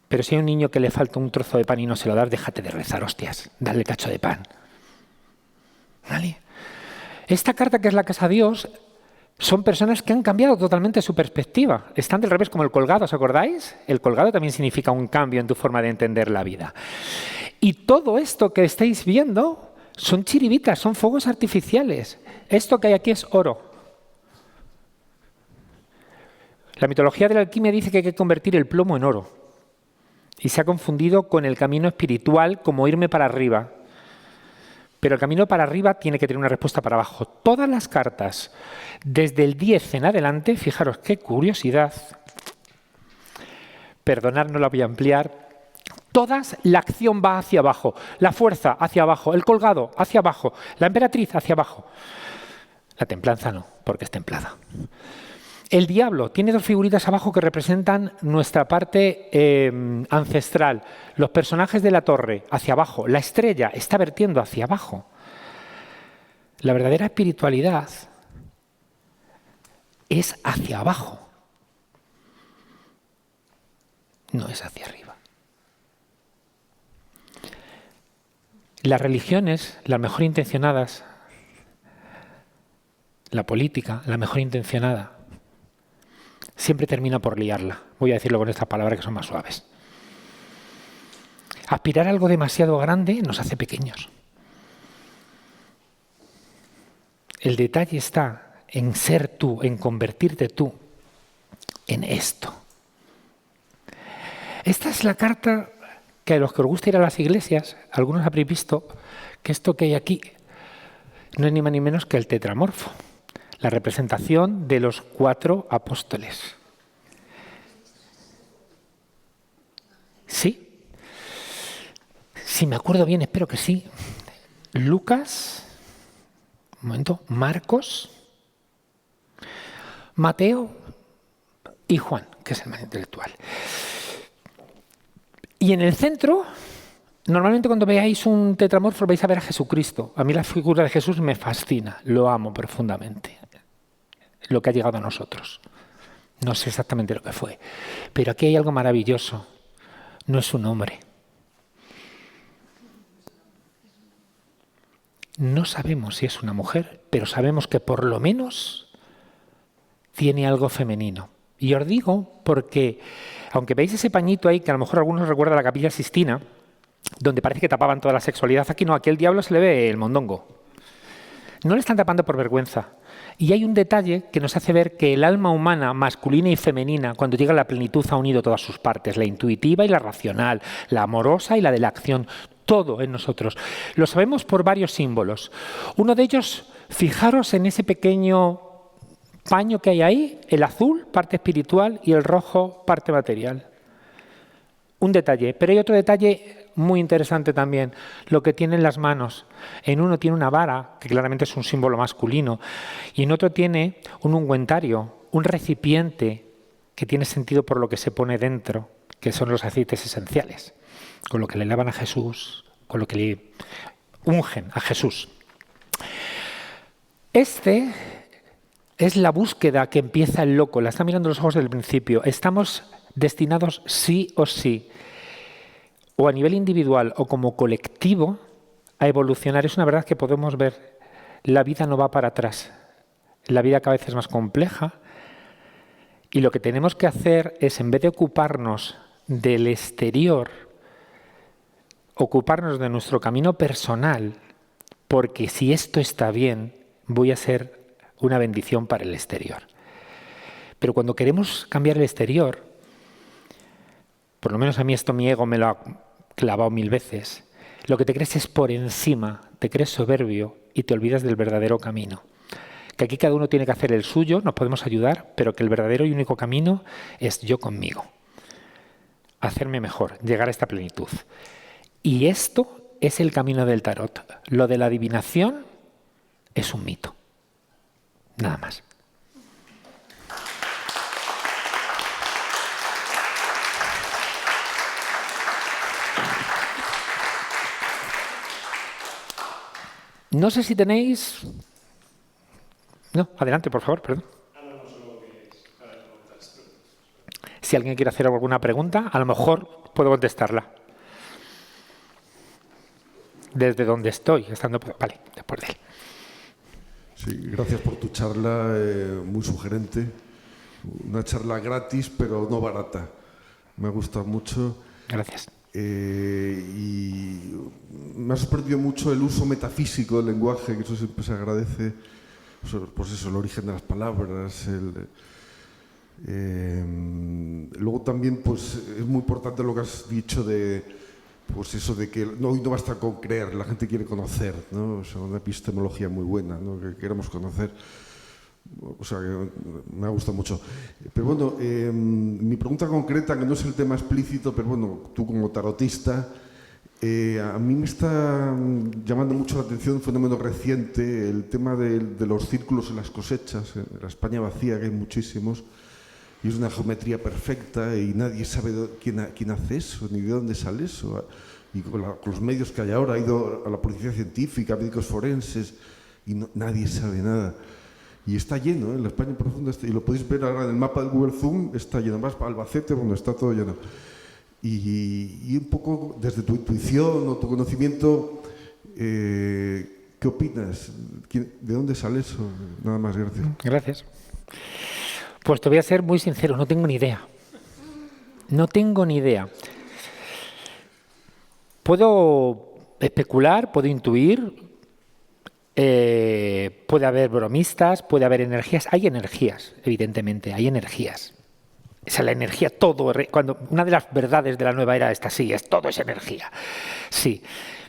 Pero si hay un niño que le falta un trozo de pan y no se lo das, déjate de rezar, hostias. Dale cacho de pan. ¿Vale? Esta carta, que es la casa de Dios, son personas que han cambiado totalmente su perspectiva. Están del revés, como el colgado, ¿os acordáis? El colgado también significa un cambio en tu forma de entender la vida. Y todo esto que estáis viendo son chiribitas, son fuegos artificiales. Esto que hay aquí es oro. La mitología de la alquimia dice que hay que convertir el plomo en oro. Y se ha confundido con el camino espiritual como irme para arriba. Pero el camino para arriba tiene que tener una respuesta para abajo. Todas las cartas, desde el 10 en adelante, fijaros qué curiosidad. Perdonad, no la voy a ampliar. Todas, la acción va hacia abajo. La fuerza hacia abajo. El colgado hacia abajo. La emperatriz hacia abajo. La templanza no, porque es templada. El diablo tiene dos figuritas abajo que representan nuestra parte ancestral. Los personajes de la torre, hacia abajo. La estrella está vertiendo hacia abajo. La verdadera espiritualidad es hacia abajo. No es hacia arriba. Las religiones, las mejor intencionadas, la política, la mejor intencionada, siempre termina por liarla. Voy a decirlo con estas palabras que son más suaves. Aspirar a algo demasiado grande nos hace pequeños. El detalle está en ser tú, en convertirte tú en esto. Esta es la carta que a los que os gusta ir a las iglesias, algunos habréis visto que esto que hay aquí no es ni más ni menos que el tetramorfo. La representación de los 4 apóstoles. ¿Sí? Si me acuerdo bien, espero que sí. Lucas, un momento, Marcos, Mateo y Juan, que es el más intelectual. Y en el centro, normalmente cuando veáis un tetramorfo vais a ver a Jesucristo. A mí la figura de Jesús me fascina, lo amo profundamente. Lo que ha llegado a nosotros. No sé exactamente lo que fue. Pero aquí hay algo maravilloso. No es un hombre. No sabemos si es una mujer, pero sabemos que por lo menos tiene algo femenino. Y os digo porque, aunque veis ese pañito ahí, que a lo mejor algunos recuerda a la Capilla Sixtina, donde parece que tapaban toda la sexualidad, aquí no, aquí al diablo se le ve el mondongo. No le están tapando por vergüenza. Y hay un detalle que nos hace ver que el alma humana, masculina y femenina, cuando llega a la plenitud, ha unido todas sus partes, la intuitiva y la racional, la amorosa y la de la acción, todo en nosotros. Lo sabemos por varios símbolos. Uno de ellos, fijaros en ese pequeño paño que hay ahí, el azul, parte espiritual, y el rojo, parte material. Un detalle, pero hay otro detalle muy interesante también, lo que tiene en las manos. En uno tiene una vara, que claramente es un símbolo masculino, y en otro tiene un ungüentario, un recipiente que tiene sentido por lo que se pone dentro, que son los aceites esenciales, con lo que le lavan a Jesús, con lo que le ungen a Jesús. Este es la búsqueda que empieza el loco, la está mirando los ojos desde el principio. Estamos destinados sí o sí, o a nivel individual o como colectivo, a evolucionar. Es una verdad que podemos ver. La vida no va para atrás. La vida cada vez es más compleja y lo que tenemos que hacer es, en vez de ocuparnos del exterior, ocuparnos de nuestro camino personal, porque si esto está bien, voy a ser una bendición para el exterior. Pero cuando queremos cambiar el exterior, por lo menos a mí esto mi ego me lo ha clavado 1000 veces, lo que te crees es por encima, te crees soberbio y te olvidas del verdadero camino. que aquí cada uno tiene que hacer el suyo, nos podemos ayudar, pero que el verdadero y único camino es yo conmigo. Hacerme mejor, llegar a esta plenitud. Y esto es el camino del tarot. Lo de la adivinación es un mito. Nada más. No sé si tenéis... No, adelante, por favor, perdón. Si alguien quiere hacer alguna pregunta, a lo mejor puedo contestarla. Desde donde estoy, estando... Vale, después de él. Sí, gracias por tu charla, muy sugerente. Una charla gratis, pero no barata. Me ha gustado mucho. Gracias. Y me ha sorprendido mucho el uso metafísico del lenguaje, que eso siempre se agradece. Pues eso, el origen de las palabras. Luego también pues, es muy importante lo que has dicho de, pues eso de que hoy no basta con creer, la gente quiere conocer, ¿no? O sea, una epistemología muy buena, ¿no? Que queremos conocer. O sea, que me ha gustado mucho. Pero bueno, mi pregunta concreta, que no es el tema explícito, pero bueno, tú como tarotista, a mí me está llamando mucho la atención un fenómeno reciente, el tema de los círculos en las cosechas, en la España vacía, que hay muchísimos, y es una geometría perfecta y nadie sabe quién hace eso, ni de dónde sale eso. Y con los medios que hay ahora, ha ido a la policía científica, médicos forenses, y nadie sabe nada. Y está lleno, en la España profunda, y lo podéis ver ahora en el mapa del Google Zoom, está lleno. Más para Albacete, donde está todo lleno. Y un poco desde tu intuición o tu conocimiento, ¿qué opinas? ¿De dónde sale eso? Nada más, gracias. Gracias. Pues te voy a ser muy sincero, no tengo ni idea. No tengo ni idea. Puedo especular, puedo intuir. Puede haber bromistas, puede haber energías. Hay energías, evidentemente, hay energías. O sea, la energía, todo. Cuando una de las verdades de la nueva era esta, sí, todo es energía. Sí,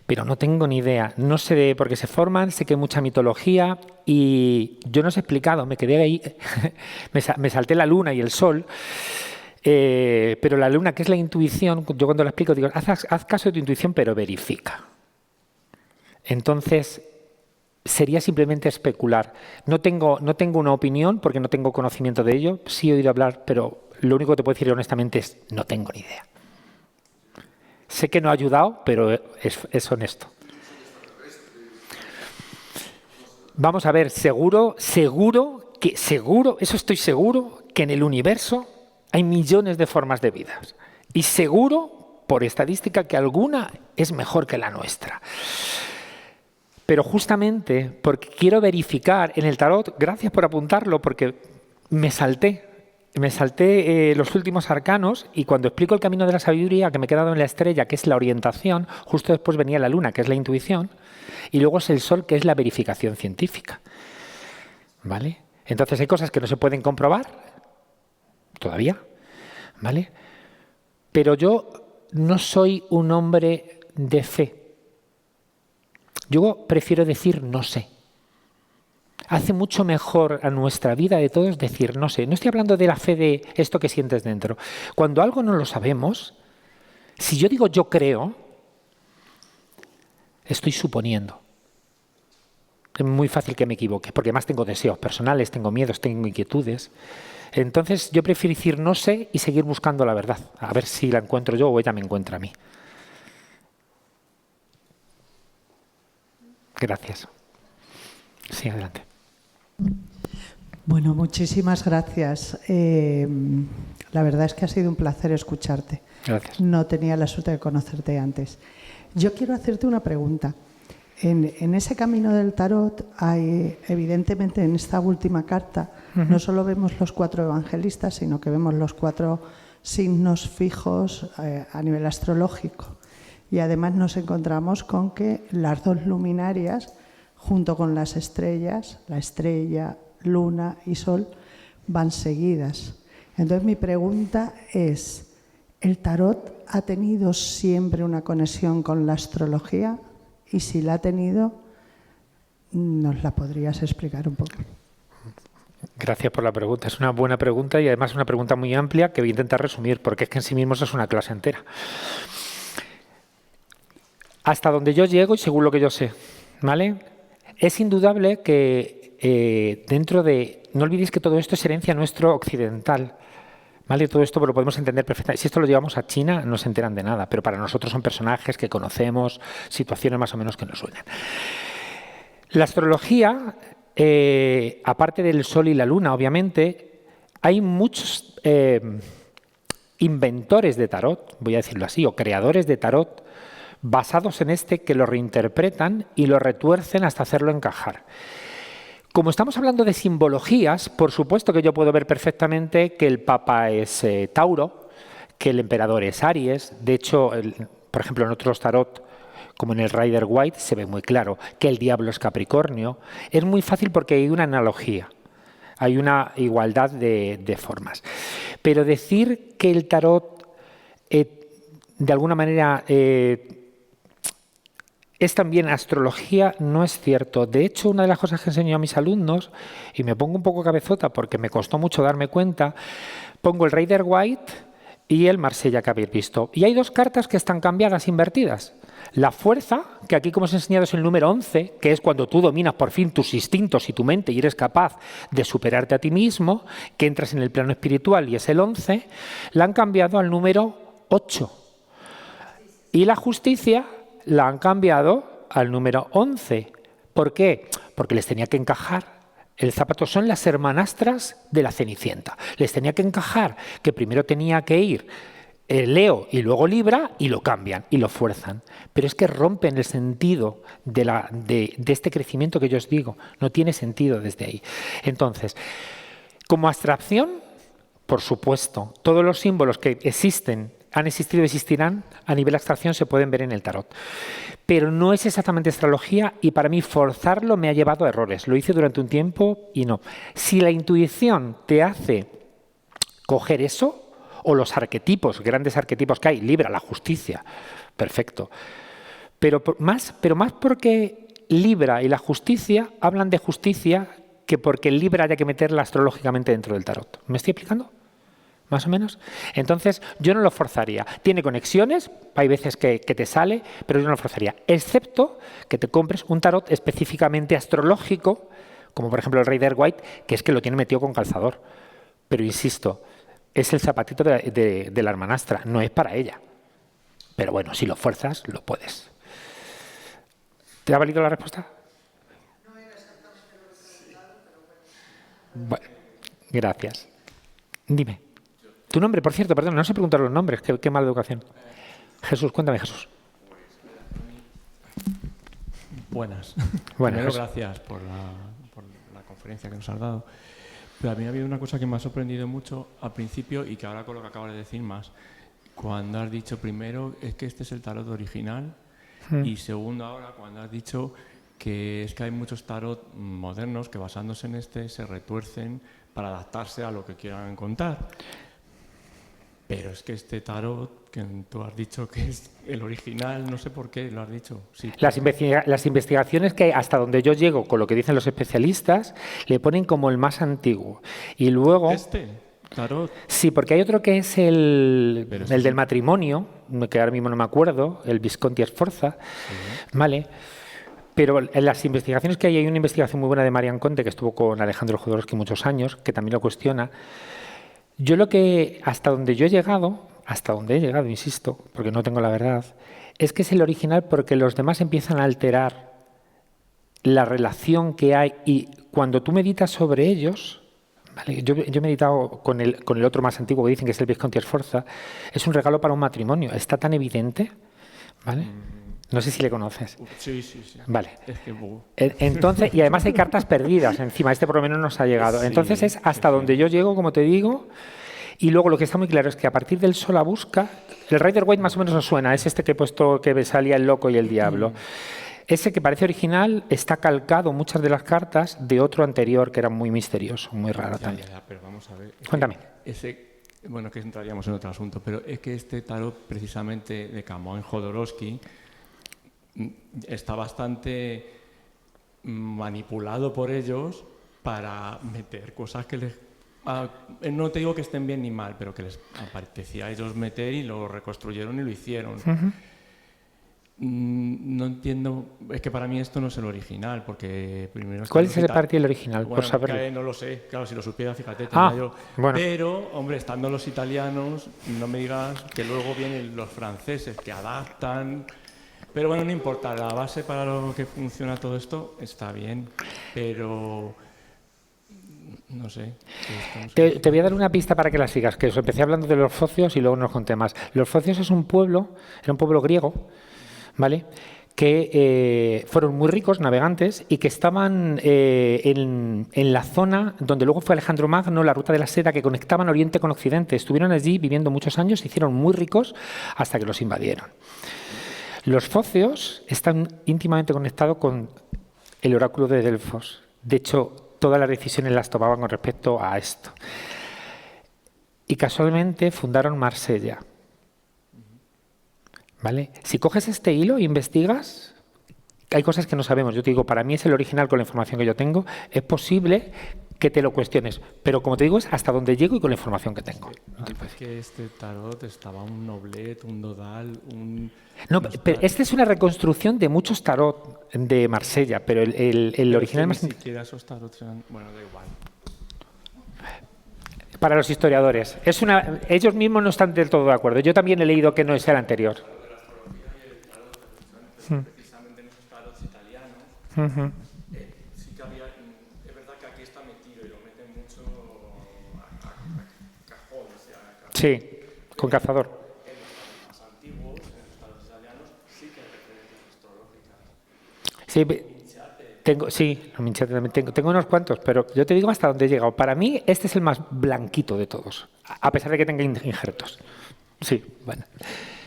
pero no tengo ni idea. No sé por qué se forman, sé que hay mucha mitología y yo no os he explicado, me quedé ahí, me salté la luna y el sol. Pero la luna, que es la intuición, yo cuando la explico digo, haz caso de tu intuición, pero verifica. Entonces, sería simplemente especular. No tengo una opinión porque no tengo conocimiento de ello. Sí he oído hablar, pero lo único que te puedo decir honestamente es no tengo ni idea. Sé que no ha ayudado, pero es honesto. Vamos a ver, seguro, eso estoy seguro, que en el universo hay millones de formas de vida. Y seguro, por estadística, que alguna es mejor que la nuestra. Pero justamente porque quiero verificar en el tarot, gracias por apuntarlo, porque me salté los últimos arcanos y cuando explico el camino de la sabiduría, que me he quedado en la estrella, que es la orientación, justo después venía la luna, que es la intuición, y luego es el sol, que es la verificación científica. ¿Vale? Entonces hay cosas que no se pueden comprobar todavía, ¿vale? Pero yo no soy un hombre de fe. Yo prefiero decir no sé. Hace mucho mejor a nuestra vida de todos decir no sé. No estoy hablando de la fe de esto que sientes dentro. Cuando algo no lo sabemos, si yo digo yo creo, estoy suponiendo. Es muy fácil que me equivoque, porque además tengo deseos personales, tengo miedos, tengo inquietudes. Entonces yo prefiero decir no sé y seguir buscando la verdad. A ver si la encuentro yo o ella me encuentra a mí. Gracias. Sí, adelante. Bueno, muchísimas gracias. La verdad es que ha sido un placer escucharte. Gracias. No tenía la suerte de conocerte antes. Yo quiero hacerte una pregunta. En ese camino del tarot, hay, evidentemente en esta última carta, no solo vemos los 4 evangelistas, sino que vemos los 4 signos fijos a nivel astrológico. Y además nos encontramos con que las 2 luminarias, junto con las estrellas, la estrella, luna y sol, van seguidas. Entonces mi pregunta es, ¿el tarot ha tenido siempre una conexión con la astrología? Y si la ha tenido, ¿nos la podrías explicar un poco? Gracias por la pregunta. Es una buena pregunta y además una pregunta muy amplia que voy a intentar resumir, porque es que en sí mismo eso es una clase entera. Hasta donde yo llego y según lo que yo sé, ¿vale? Es indudable que dentro de... No olvidéis que todo esto es herencia nuestro occidental, ¿vale? Todo esto lo podemos entender perfectamente. Si esto lo llevamos a China, no se enteran de nada, pero para nosotros son personajes que conocemos, situaciones más o menos que nos suenan. La astrología, aparte del Sol y la Luna, obviamente, hay muchos inventores de tarot, voy a decirlo así, o creadores de tarot, basados en este, que lo reinterpretan y lo retuercen hasta hacerlo encajar. Como estamos hablando de simbologías, por supuesto que yo puedo ver perfectamente que el Papa es Tauro, que el Emperador es Aries. De hecho, por ejemplo, en otros tarot, como en el Rider White, se ve muy claro que el Diablo es Capricornio. Es muy fácil porque hay una analogía, hay una igualdad de formas. Pero decir que el tarot, de alguna manera, es también astrología, no es cierto. De hecho, una de las cosas que enseño a mis alumnos, y me pongo un poco cabezota porque me costó mucho darme cuenta, pongo el Rider White y el Marsella que habéis visto. Y hay dos cartas que están cambiadas, invertidas. La fuerza, que aquí como os he enseñado es el número 11, que es cuando tú dominas por fin tus instintos y tu mente y eres capaz de superarte a ti mismo, que entras en el plano espiritual y es el 11, la han cambiado al número 8. Y la justicia la han cambiado al número 11. ¿Por qué? Porque les tenía que encajar. El zapato son las hermanastras de la Cenicienta. Les tenía que encajar que primero tenía que ir Leo y luego Libra y lo cambian y lo fuerzan. Pero es que rompen el sentido de este crecimiento que yo os digo. No tiene sentido desde ahí. Entonces, como abstracción, por supuesto, todos los símbolos que existen, han existido y existirán, a nivel de abstracción se pueden ver en el tarot. Pero no es exactamente astrología y para mí forzarlo me ha llevado a errores. Lo hice durante un tiempo y no. Si la intuición te hace coger eso, o los arquetipos, grandes arquetipos que hay, Libra, la justicia, perfecto. Pero más porque Libra y la justicia hablan de justicia que porque el Libra haya que meterla astrológicamente dentro del tarot. ¿Me estoy explicando? ¿Más o menos? Entonces, yo no lo forzaría. Tiene conexiones, hay veces que te sale, pero yo no lo forzaría. Excepto que te compres un tarot específicamente astrológico, como por ejemplo el Rider White, que es que lo tiene metido con calzador. Pero insisto, es el zapatito de la hermanastra, no es para ella. Pero bueno, si lo fuerzas, lo puedes. ¿Te ha valido la respuesta? No era exactamente lo que he preguntado, pero bueno. Gracias. Dime. Tu nombre, por cierto, perdón, no sé preguntar los nombres, qué mala educación. Jesús, cuéntame, Jesús. Buenas. Primero, gracias por la conferencia que nos has dado. Pero a mí ha habido una cosa que me ha sorprendido mucho al principio y que ahora con lo que acabas de decir más. Cuando has dicho primero es que este es el tarot original y segundo ahora cuando has dicho que es que hay muchos tarot modernos que basándose en este se retuercen para adaptarse a lo que quieran contar. Pero es que este tarot, que tú has dicho que es el original, no sé por qué lo has dicho. Sí, las investigaciones que hay, hasta donde yo llego, con lo que dicen los especialistas, le ponen como el más antiguo. Y luego... ¿Este tarot? Sí, porque hay otro que es el del matrimonio, que ahora mismo no me acuerdo, el Visconti Sforza, ¿vale? Pero en las investigaciones que hay una investigación muy buena de Marian Conte, que estuvo con Alejandro Jodorowsky muchos años, que también lo cuestiona. Yo hasta donde he llegado, insisto, porque no tengo la verdad, es que es el original porque los demás empiezan a alterar la relación que hay y cuando tú meditas sobre ellos, ¿vale? Yo he meditado con el otro más antiguo que dicen que es el Visconti Sforza, es un regalo para un matrimonio, está tan evidente, ¿vale? No sé si le conoces. Sí. Vale. Es que, entonces, y además hay cartas perdidas encima, este por lo menos nos ha llegado. Entonces es hasta donde yo llego, como te digo, y luego lo que está muy claro es que a partir del Sol la busca, el Rider White más o menos os suena, es este que he puesto que salía el loco y el diablo. Ese que parece original está calcado muchas de las cartas de otro anterior que era muy misterioso, muy raro también. Pero vamos a ver. Cuéntame. Bueno, que entraríamos en otro asunto, pero es que este tarot precisamente de Camões Jodorowsky está bastante manipulado por ellos para meter cosas que les... no te digo que estén bien ni mal, pero que les apetecía a ellos meter y lo reconstruyeron y lo hicieron. No entiendo, es que para mí esto no es el original, porque primero... ¿Cuál es el para ti el original? Bueno, por saberlo. no lo sé, claro, si lo supiera, fíjate, Bueno. Pero, hombre, estando los italianos, no me digas que luego vienen los franceses que adaptan... Pero bueno, no importa, la base para lo que funciona todo esto está bien, pero... No sé. Te voy a dar una pista para que la sigas, que os empecé hablando de los focios y luego nos conté más. Los focios es un pueblo, era un pueblo griego, ¿vale?, que fueron muy ricos, navegantes, y que estaban en la zona donde luego fue Alejandro Magno, la ruta de la seda, que conectaban Oriente con Occidente. Estuvieron allí viviendo muchos años, se hicieron muy ricos hasta que los invadieron. Los focios están íntimamente conectados con el oráculo de Delfos. De hecho, todas las decisiones las tomaban con respecto a esto. Y casualmente fundaron Marsella. ¿Vale? Si coges este hilo e investigas, hay cosas que no sabemos. Yo te digo, para mí es el original con la información que yo tengo. Es posible que te lo cuestiones, pero como te digo, es hasta donde llego y con la información que tengo. Antes que este tarot estaba un Noblet, un Dodal, un... No, pero esta es una reconstrucción de muchos tarot de Marsella, pero el original más... Ni siquiera esos tarots eran... Bueno, da igual. Para los historiadores. Ellos mismos no están del todo de acuerdo. Yo también he leído que no es el anterior. Precisamente en esos tarots italianos, sí que había... Es verdad que aquí está metido y lo meten mucho a cajón, o sea... Sí, con cazador. En los más antiguos, en los tarots italianos, sí que hay referencias astrológicas. Sí, Minchate también tengo unos cuantos, pero yo te digo hasta dónde he llegado. Para mí, este es el más blanquito de todos, a pesar de que tenga injertos. Sí, bueno.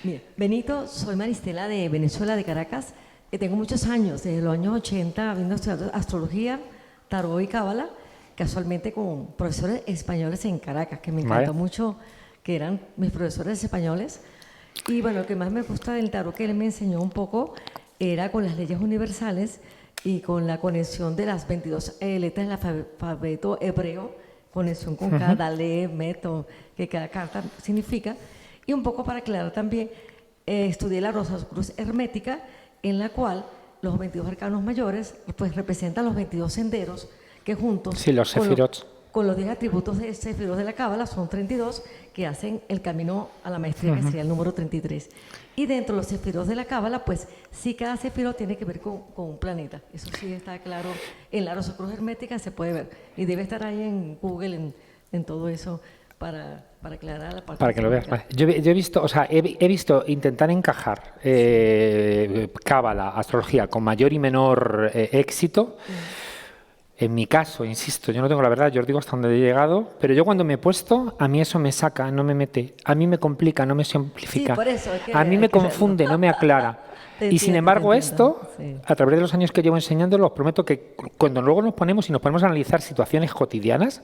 Mira, Benito, soy Maristela de Venezuela, de Caracas. Tengo muchos años, desde los años 80, habiendo estudiado astrología, tarot y cábala, casualmente con profesores españoles en Caracas, que me encantó mucho, que eran mis profesores españoles. Y bueno, lo que más me gusta del tarot que él me enseñó un poco era con las leyes universales y con la conexión de las 22 letras del alfabeto hebreo, conexión con cada meto, que cada carta significa. Y un poco para aclarar también, estudié la Rosacruz hermética, en la cual los 22 arcanos mayores pues representan los 22 senderos que juntos Sí, los sefirot. con los 10 atributos de sefirot de la cábala son 32 que hacen el camino a la maestría, que sería el número 33. Y dentro de los sefirot de la cábala, pues sí, cada sefirot tiene que ver con un planeta. Eso sí está claro. En la Rosacruz hermética se puede ver. Y debe estar ahí en Google, en todo eso, para aclarar la parte. Para que lo veas. Vale. Yo he visto, he visto intentar encajar cábala, astrología, con mayor y menor éxito. En mi caso, insisto, yo no tengo la verdad, yo os digo hasta dónde he llegado, pero yo cuando me he puesto, a mí eso me saca, no me mete, a mí me complica, no me simplifica, Sí, por eso, es que a mí me confunde, no me aclara. Y sin embargo esto, sí, a través de los años que llevo enseñándolo, os prometo que cuando luego nos ponemos y nos ponemos a analizar situaciones cotidianas,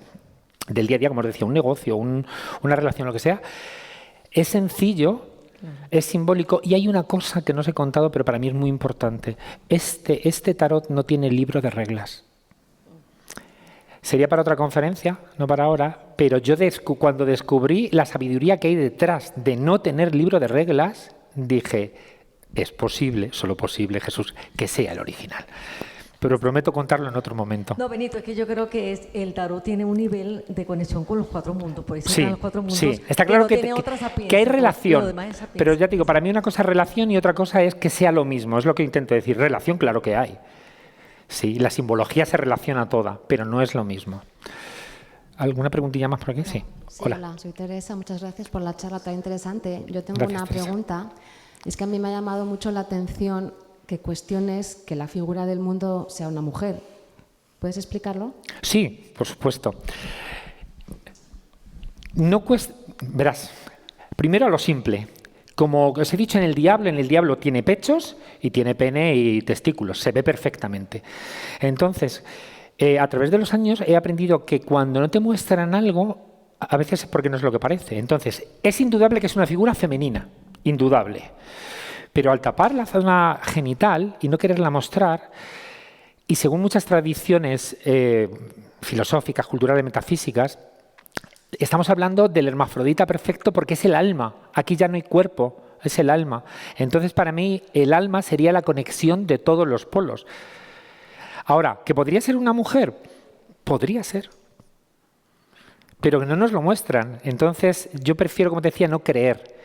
del día a día, como os decía, un negocio, una relación, lo que sea, es sencillo, es simbólico, y hay una cosa que no os he contado, pero para mí es muy importante. Este tarot no tiene libro de reglas. Sería para otra conferencia, no para ahora, pero yo cuando descubrí la sabiduría que hay detrás de no tener libro de reglas, dije, es posible, solo posible, Jesús, que sea el original. Pero prometo contarlo en otro momento. No, Benito, es que yo creo que el tarot tiene un nivel de conexión con los 4 mundos. Por eso Sí, están los 4 mundos. sí, está claro no tiene otra sapiencia, que hay lo relación, demás es sapiencia. pero ya te digo, para mí una cosa es relación y otra cosa es que sea lo mismo, es lo que intento decir. Relación, claro que hay. Sí, la simbología se relaciona toda, pero no es lo mismo. ¿Alguna preguntilla más por aquí? Sí. Sí, hola, soy Teresa. Muchas gracias por la charla tan interesante. Yo tengo una pregunta. Es que a mí me ha llamado mucho la atención que cuestiones que la figura del mundo sea una mujer. ¿Puedes explicarlo? Sí, por supuesto. Verás, primero a lo simple. Como os he dicho, en el diablo tiene pechos y tiene pene y testículos, se ve perfectamente. Entonces, a través de los años he aprendido que cuando no te muestran algo, a veces es porque no es lo que parece. Entonces, es indudable que es una figura femenina, indudable. Pero al tapar la zona genital y no quererla mostrar, Y según muchas tradiciones filosóficas, culturales, metafísicas, estamos hablando del hermafrodita perfecto porque es el alma. Aquí ya no hay cuerpo, es el alma. Entonces, para mí, el alma sería la conexión de todos los polos. Ahora, ¿que podría ser una mujer? Podría ser. Pero que no nos lo muestran. Entonces, yo prefiero, como te decía, no creer.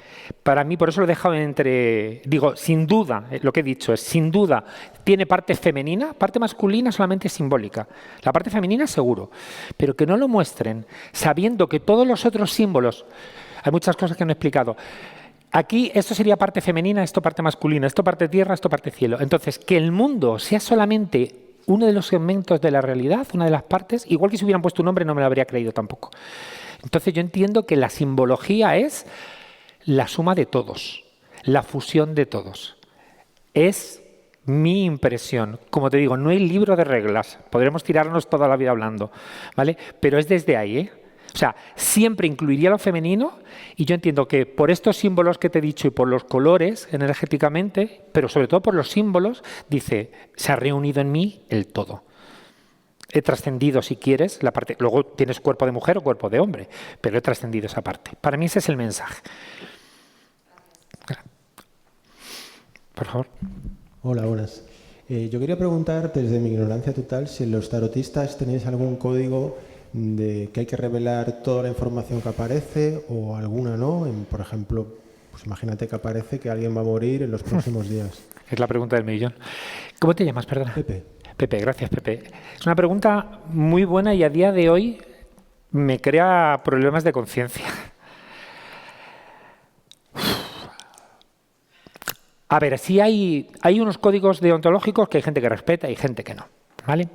Para mí, por eso lo he dejado entre... Digo, sin duda, lo que he dicho es, sin duda, tiene parte femenina, parte masculina solamente simbólica. La parte femenina seguro, pero que no lo muestren, sabiendo que todos los otros símbolos... Hay muchas cosas que no he explicado. Aquí esto sería parte femenina, esto parte masculina, esto parte tierra, esto parte cielo. Entonces, que el mundo sea solamente uno de los segmentos de la realidad, una de las partes, igual que si hubieran puesto un nombre no me lo habría creído tampoco. Entonces yo entiendo que la simbología es la suma de todos, la fusión de todos. Es mi impresión. Como te digo, no hay libro de reglas, podremos tirarnos toda la vida hablando, ¿vale? Pero es desde ahí, ¿eh? O sea, siempre incluiría lo femenino y yo entiendo que por estos símbolos que te he dicho y por los colores energéticamente, pero sobre todo por los símbolos, dice, se ha reunido en mí el todo. He trascendido, si quieres, la parte... Luego tienes cuerpo de mujer o cuerpo de hombre, pero he trascendido esa parte. Para mí ese es el mensaje. Por favor. Hola, buenas. Yo quería preguntar, desde mi ignorancia total, si los tarotistas tenéis algún código de que hay que revelar toda la información que aparece o alguna no. Por ejemplo, pues imagínate que aparece que alguien va a morir en los próximos días. Es la pregunta del millón. ¿Cómo te llamas, perdona? Pepe. Pepe, gracias, Pepe. Es una pregunta muy buena y a día de hoy me crea problemas de conciencia. A ver, sí hay unos códigos deontológicos que hay gente que respeta y gente que no, ¿vale?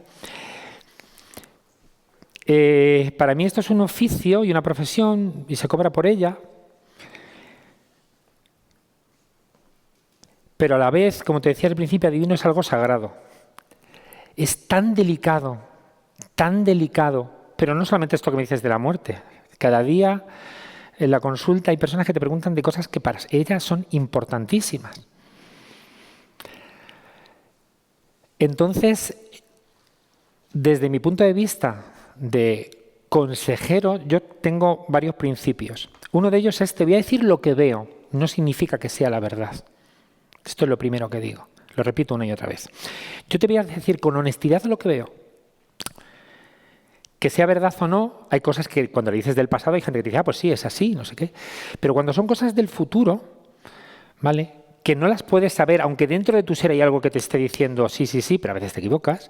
Para mí esto es un oficio y una profesión y se cobra por ella, pero a la vez, como te decía al principio, adivino es algo sagrado. Es tan delicado, pero no solamente esto que me dices de la muerte. Cada día en la consulta hay personas que te preguntan de cosas que para ellas son importantísimas. Entonces, desde mi punto de vista de consejero, yo tengo varios principios. Uno de ellos es, te voy a decir lo que veo, no significa que sea la verdad. Esto es lo primero que digo. Lo repito una y otra vez. Yo te voy a decir con honestidad lo que veo. Que sea verdad o no, hay cosas que cuando le dices del pasado hay gente que te dice, pues sí, es así, no sé qué. Pero cuando son cosas del futuro, ¿vale? Que no las puedes saber, aunque dentro de tu ser hay algo que te esté diciendo sí, pero a veces te equivocas.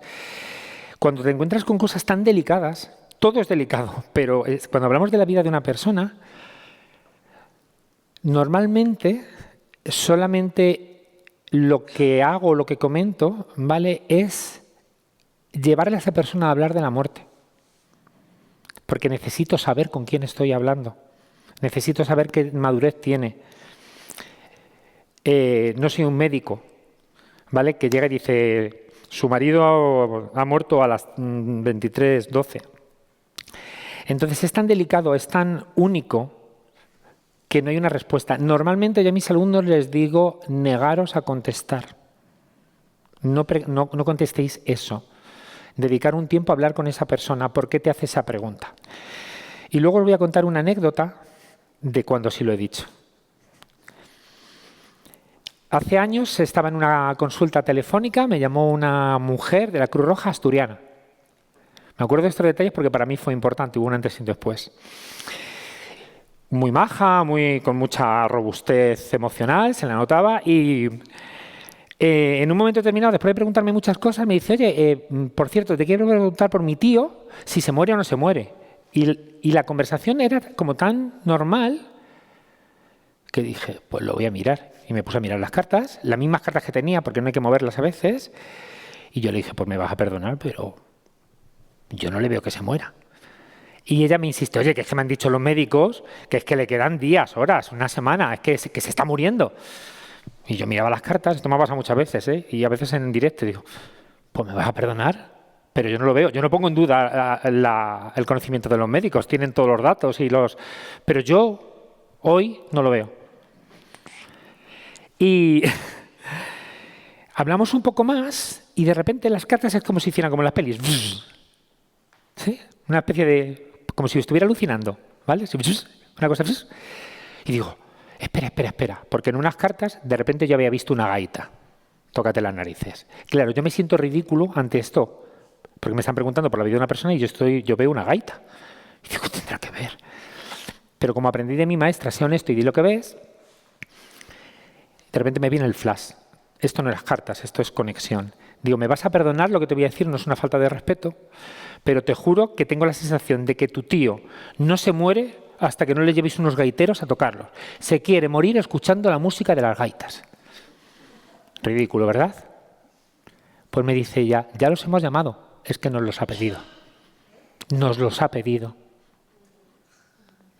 Cuando te encuentras con cosas tan delicadas, todo es delicado, pero cuando hablamos de la vida de una persona, normalmente solamente lo que hago, lo que comento, ¿vale? Es llevarle a esa persona a hablar de la muerte. Porque necesito saber con quién estoy hablando. Necesito saber qué madurez tiene. No soy un médico, ¿vale? Que llega y dice, su marido ha muerto a las 23:12. Entonces es tan delicado, es tan único, que no hay una respuesta. Normalmente yo a mis alumnos les digo, negaros a contestar. No contestéis eso. Dedicar un tiempo a hablar con esa persona. ¿Por qué te hace esa pregunta? Y luego os voy a contar una anécdota de cuando sí lo he dicho. Hace años estaba en una consulta telefónica, me llamó una mujer de la Cruz Roja asturiana. Me acuerdo de estos detalles porque para mí fue importante, hubo un antes y un después. Muy maja, con mucha robustez emocional, se la notaba y en un momento determinado, después de preguntarme muchas cosas, me dice, oye, por cierto, te quiero preguntar por mi tío si se muere o no se muere. Y la conversación era como tan normal que dije, pues lo voy a mirar. Y me puse a mirar las cartas, las mismas cartas que tenía, porque no hay que moverlas a veces. Y yo le dije, pues me vas a perdonar, pero yo no le veo que se muera. Y ella me insiste, oye, que es que me han dicho los médicos que es que le quedan días, horas, una semana, es que se está muriendo. Y yo miraba las cartas, esto me ha pasado muchas veces, y a veces en directo digo, pues me vas a perdonar, pero yo no lo veo. Yo no pongo en duda el conocimiento de los médicos, tienen todos los datos, pero yo hoy no lo veo. Y hablamos un poco más y de repente las cartas es como si hicieran como en las pelis. ¿Sí? Una especie de... como si estuviera alucinando, ¿vale? Una cosa... Y digo, espera, porque en unas cartas de repente yo había visto una gaita. Tócate las narices. Claro, yo me siento ridículo ante esto, porque me están preguntando por la vida de una persona y yo veo una gaita. Y digo, tendrá que ver. Pero como aprendí de mi maestra, sé honesto y di lo que ves, de repente me viene el flash. Esto no es cartas, esto es conexión. Digo, me vas a perdonar lo que te voy a decir, no es una falta de respeto, pero te juro que tengo la sensación de que tu tío no se muere hasta que no le llevéis unos gaiteros a tocarlos. Se quiere morir escuchando la música de las gaitas. Ridículo, ¿verdad? Pues me dice ella, ya los hemos llamado, es que nos los ha pedido. Nos los ha pedido.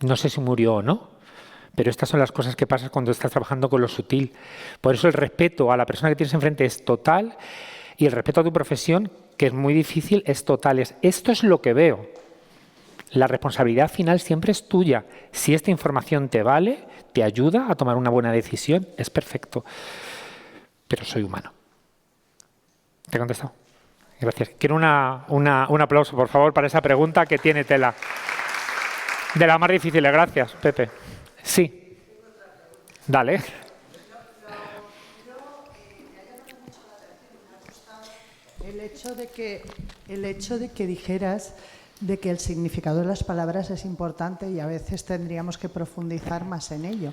No sé si murió o no, pero estas son las cosas que pasan cuando estás trabajando con lo sutil. Por eso el respeto a la persona que tienes enfrente es total y el respeto a tu profesión, que es muy difícil, es total. Esto es lo que veo. La responsabilidad final siempre es tuya. Si esta información te vale, te ayuda a tomar una buena decisión, es perfecto. Pero soy humano. ¿Te he contestado? Gracias. Quiero un aplauso, por favor, para esa pregunta que tiene tela. De las más difíciles. Gracias, Pepe. Sí. Dale. El hecho de que dijeras de que el significado de las palabras es importante y a veces tendríamos que profundizar más en ello.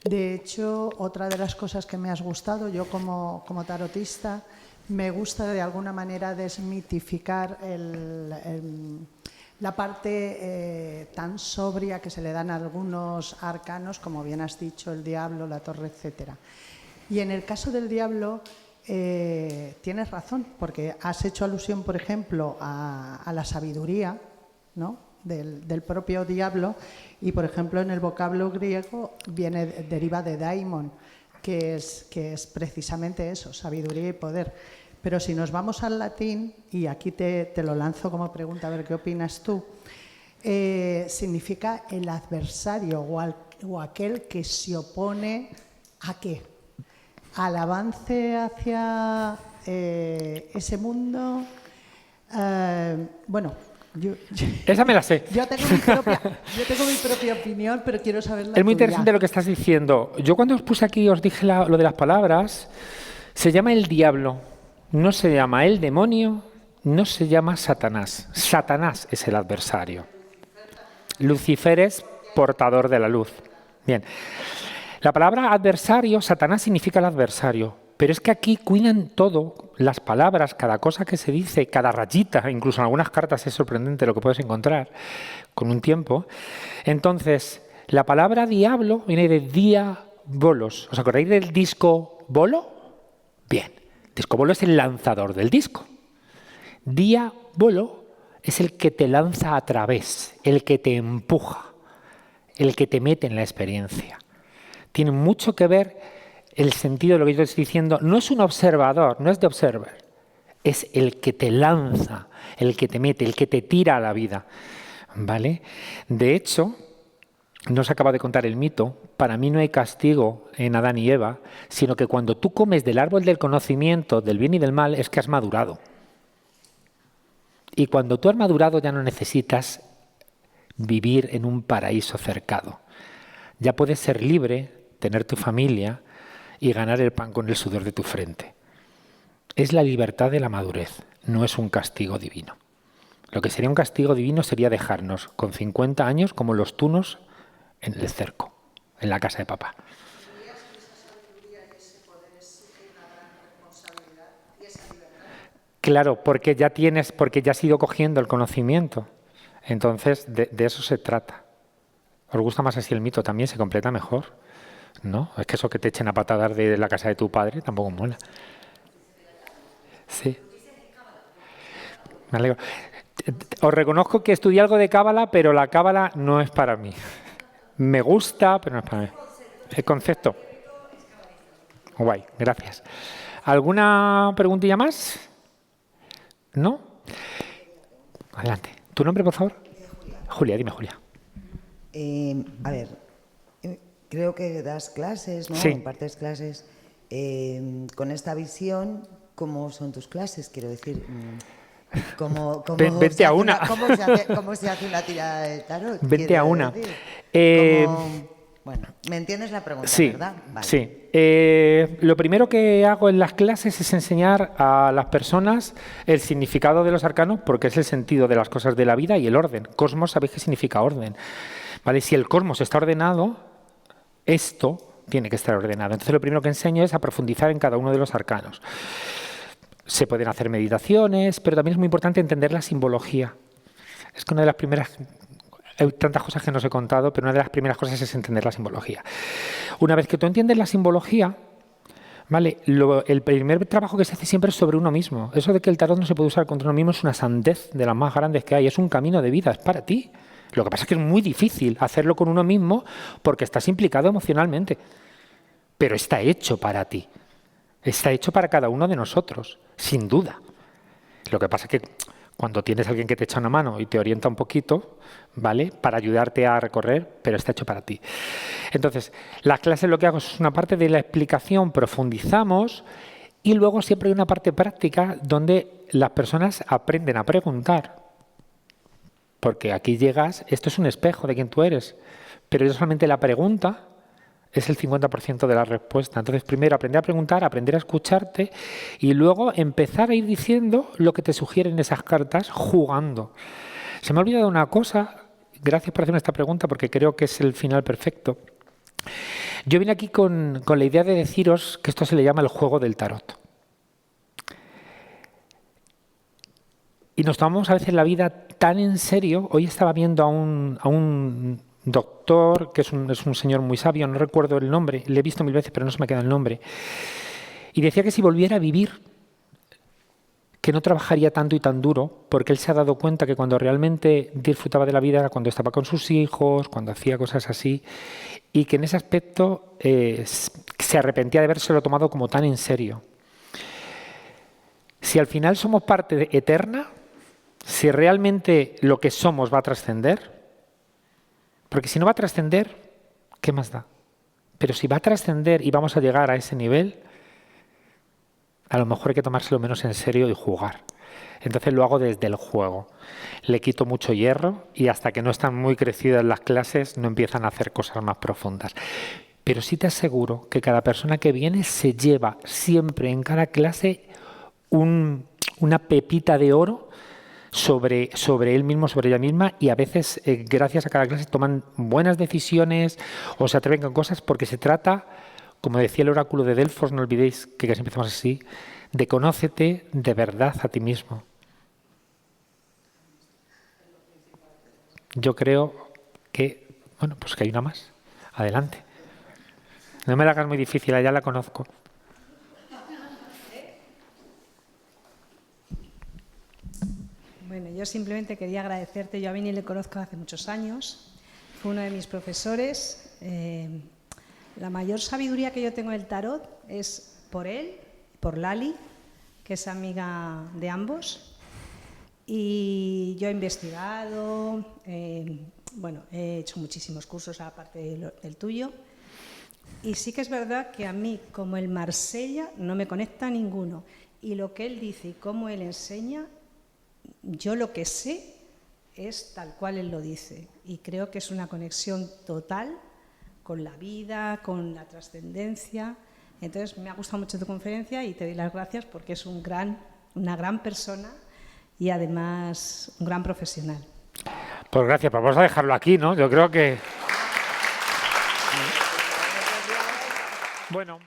De hecho, otra de las cosas que me has gustado, yo como tarotista, me gusta de alguna manera desmitificar la parte tan sobria que se le dan a algunos arcanos, como bien has dicho, el diablo, la torre, etc. Y en el caso del diablo, tienes razón, porque has hecho alusión, por ejemplo, a la sabiduría, ¿no?, del propio diablo, y por ejemplo en el vocablo griego deriva de daimon, que es precisamente eso, sabiduría y poder. Pero si nos vamos al latín, y aquí te lo lanzo como pregunta, a ver qué opinas tú, significa el adversario o aquel que se opone ¿a qué? Al avance hacia ese mundo. Esa me la sé. Yo tengo mi propia opinión, pero quiero saber la tuya. Es muy interesante lo que estás diciendo. Yo cuando os puse aquí, os dije lo de las palabras, se llama el diablo, no se llama el demonio, no se llama Satanás. Satanás es el adversario. Lucifer es portador de la luz. Bien. La palabra adversario, Satanás significa el adversario, pero es que aquí cuidan todo, las palabras, cada cosa que se dice, cada rayita, incluso en algunas cartas es sorprendente lo que puedes encontrar con un tiempo. Entonces, la palabra diablo viene de diabolos. ¿Os acordáis del disco bolo? Bien, disco bolo es el lanzador del disco. Diabolo es el que te lanza a través, el que te empuja, el que te mete en la experiencia. Tiene mucho que ver el sentido de lo que yo estoy diciendo. No es un observador, no es de observer. Es el que te lanza, el que te mete, el que te tira a la vida. ¿Vale? De hecho, no se acaba de contar el mito, para mí no hay castigo en Adán y Eva, sino que cuando tú comes del árbol del conocimiento, del bien y del mal, es que has madurado. Y cuando tú has madurado ya no necesitas vivir en un paraíso cercado. Ya puedes ser libre, tener tu familia y ganar el pan con el sudor de tu frente. Es la libertad de la madurez, no es un castigo divino. Lo que sería un castigo divino sería dejarnos con 50 años como los tunos en el cerco, en la casa de papá. Claro, porque ya has ido cogiendo el conocimiento. Entonces, de eso se trata. ¿Os gusta más así el mito? También se completa mejor. ¿No? Es que eso que te echen a patadas de la casa de tu padre tampoco mola. Sí. Me alegro. Os reconozco que estudié algo de cábala, pero la cábala no es para mí. Me gusta, pero no es para mí. El concepto. Guay, gracias. ¿Alguna preguntilla más? ¿No? Adelante. ¿Tu nombre, por favor? Julia, dime, Julia. A ver, creo que das clases, ¿no? Sí. Impartes clases con esta visión ¿Cómo son tus clases? Quiero decir, Vente a una. ¿Cómo se hace una tirada de tarot? Vente a una. Bueno, ¿me entiendes la pregunta, sí, verdad? Vale. Sí. Lo primero que hago en las clases es enseñar a las personas el significado de los arcanos, porque es el sentido de las cosas de la vida y el orden. Cosmos, ¿sabéis qué significa orden? ¿Vale? Si el cosmos está ordenado, esto tiene que estar ordenado. Entonces lo primero que enseño es a profundizar en cada uno de los arcanos. Se pueden hacer meditaciones, pero también es muy importante entender la simbología. Es que una de las primeras... Hay tantas cosas que no os he contado, pero una de las primeras cosas es entender la simbología. Una vez que tú entiendes la simbología, ¿vale? El primer trabajo que se hace siempre es sobre uno mismo. Eso de que el tarot no se puede usar contra uno mismo es una sandez de las más grandes que hay. Es un camino de vida, es para ti. Lo que pasa es que es muy difícil hacerlo con uno mismo porque estás implicado emocionalmente. Pero está hecho para ti. Está hecho para cada uno de nosotros, sin duda. Lo que pasa es que cuando tienes a alguien que te echa una mano y te orienta un poquito, ¿vale? Para ayudarte a recorrer, pero está hecho para ti. Entonces, las clases lo que hago es una parte de la explicación, profundizamos, y luego siempre hay una parte práctica donde las personas aprenden a preguntar. Porque aquí llegas, esto es un espejo de quién tú eres, pero solamente la pregunta es el 50% de la respuesta. Entonces, primero aprender a preguntar, aprender a escucharte y luego empezar a ir diciendo lo que te sugieren esas cartas jugando. Se me ha olvidado una cosa, gracias por hacerme esta pregunta porque creo que es el final perfecto. Yo vine aquí con la idea de deciros que esto se le llama el juego del tarot. Y nos tomamos a veces la vida tan en serio. Hoy estaba viendo a un doctor, que es un señor muy sabio, no recuerdo el nombre, le he visto 1000 veces, pero no se me queda el nombre, y decía que si volviera a vivir, que no trabajaría tanto y tan duro, porque él se ha dado cuenta que cuando realmente disfrutaba de la vida era cuando estaba con sus hijos, cuando hacía cosas así, y que en ese aspecto se arrepentía de habérselo tomado como tan en serio. Si al final somos parte eterna, si realmente lo que somos va a trascender, porque si no va a trascender, ¿qué más da? Pero si va a trascender y vamos a llegar a ese nivel, a lo mejor hay que tomárselo menos en serio y jugar. Entonces lo hago desde el juego. Le quito mucho hierro y hasta que no están muy crecidas las clases no empiezan a hacer cosas más profundas. Pero sí te aseguro que cada persona que viene se lleva siempre en cada clase una pepita de oro sobre él mismo, sobre ella misma, y a veces, gracias a cada clase, toman buenas decisiones o se atreven con cosas, porque se trata, como decía el oráculo de Delfos, no olvidéis que casi empezamos así, de conócete de verdad a ti mismo. Yo creo que, bueno, pues que hay una más. Adelante. No me la hagas muy difícil, ya la conozco. Bueno, yo simplemente quería agradecerte. Yo a Vini le conozco hace muchos años. Fue uno de mis profesores. La mayor sabiduría que yo tengo del tarot es por él, por Lali, que es amiga de ambos. Y yo he investigado, bueno, he hecho muchísimos cursos aparte del tuyo. Y sí que es verdad que a mí, como el Marsella, no me conecta ninguno. Y lo que él dice y cómo él enseña, yo lo que sé es tal cual él lo dice. Y creo que es una conexión total con la vida, con la trascendencia. Entonces, me ha gustado mucho tu conferencia y te doy las gracias porque es una gran persona y además un gran profesional. Pues gracias, pues vamos a dejarlo aquí, ¿no? Yo creo que... Bueno.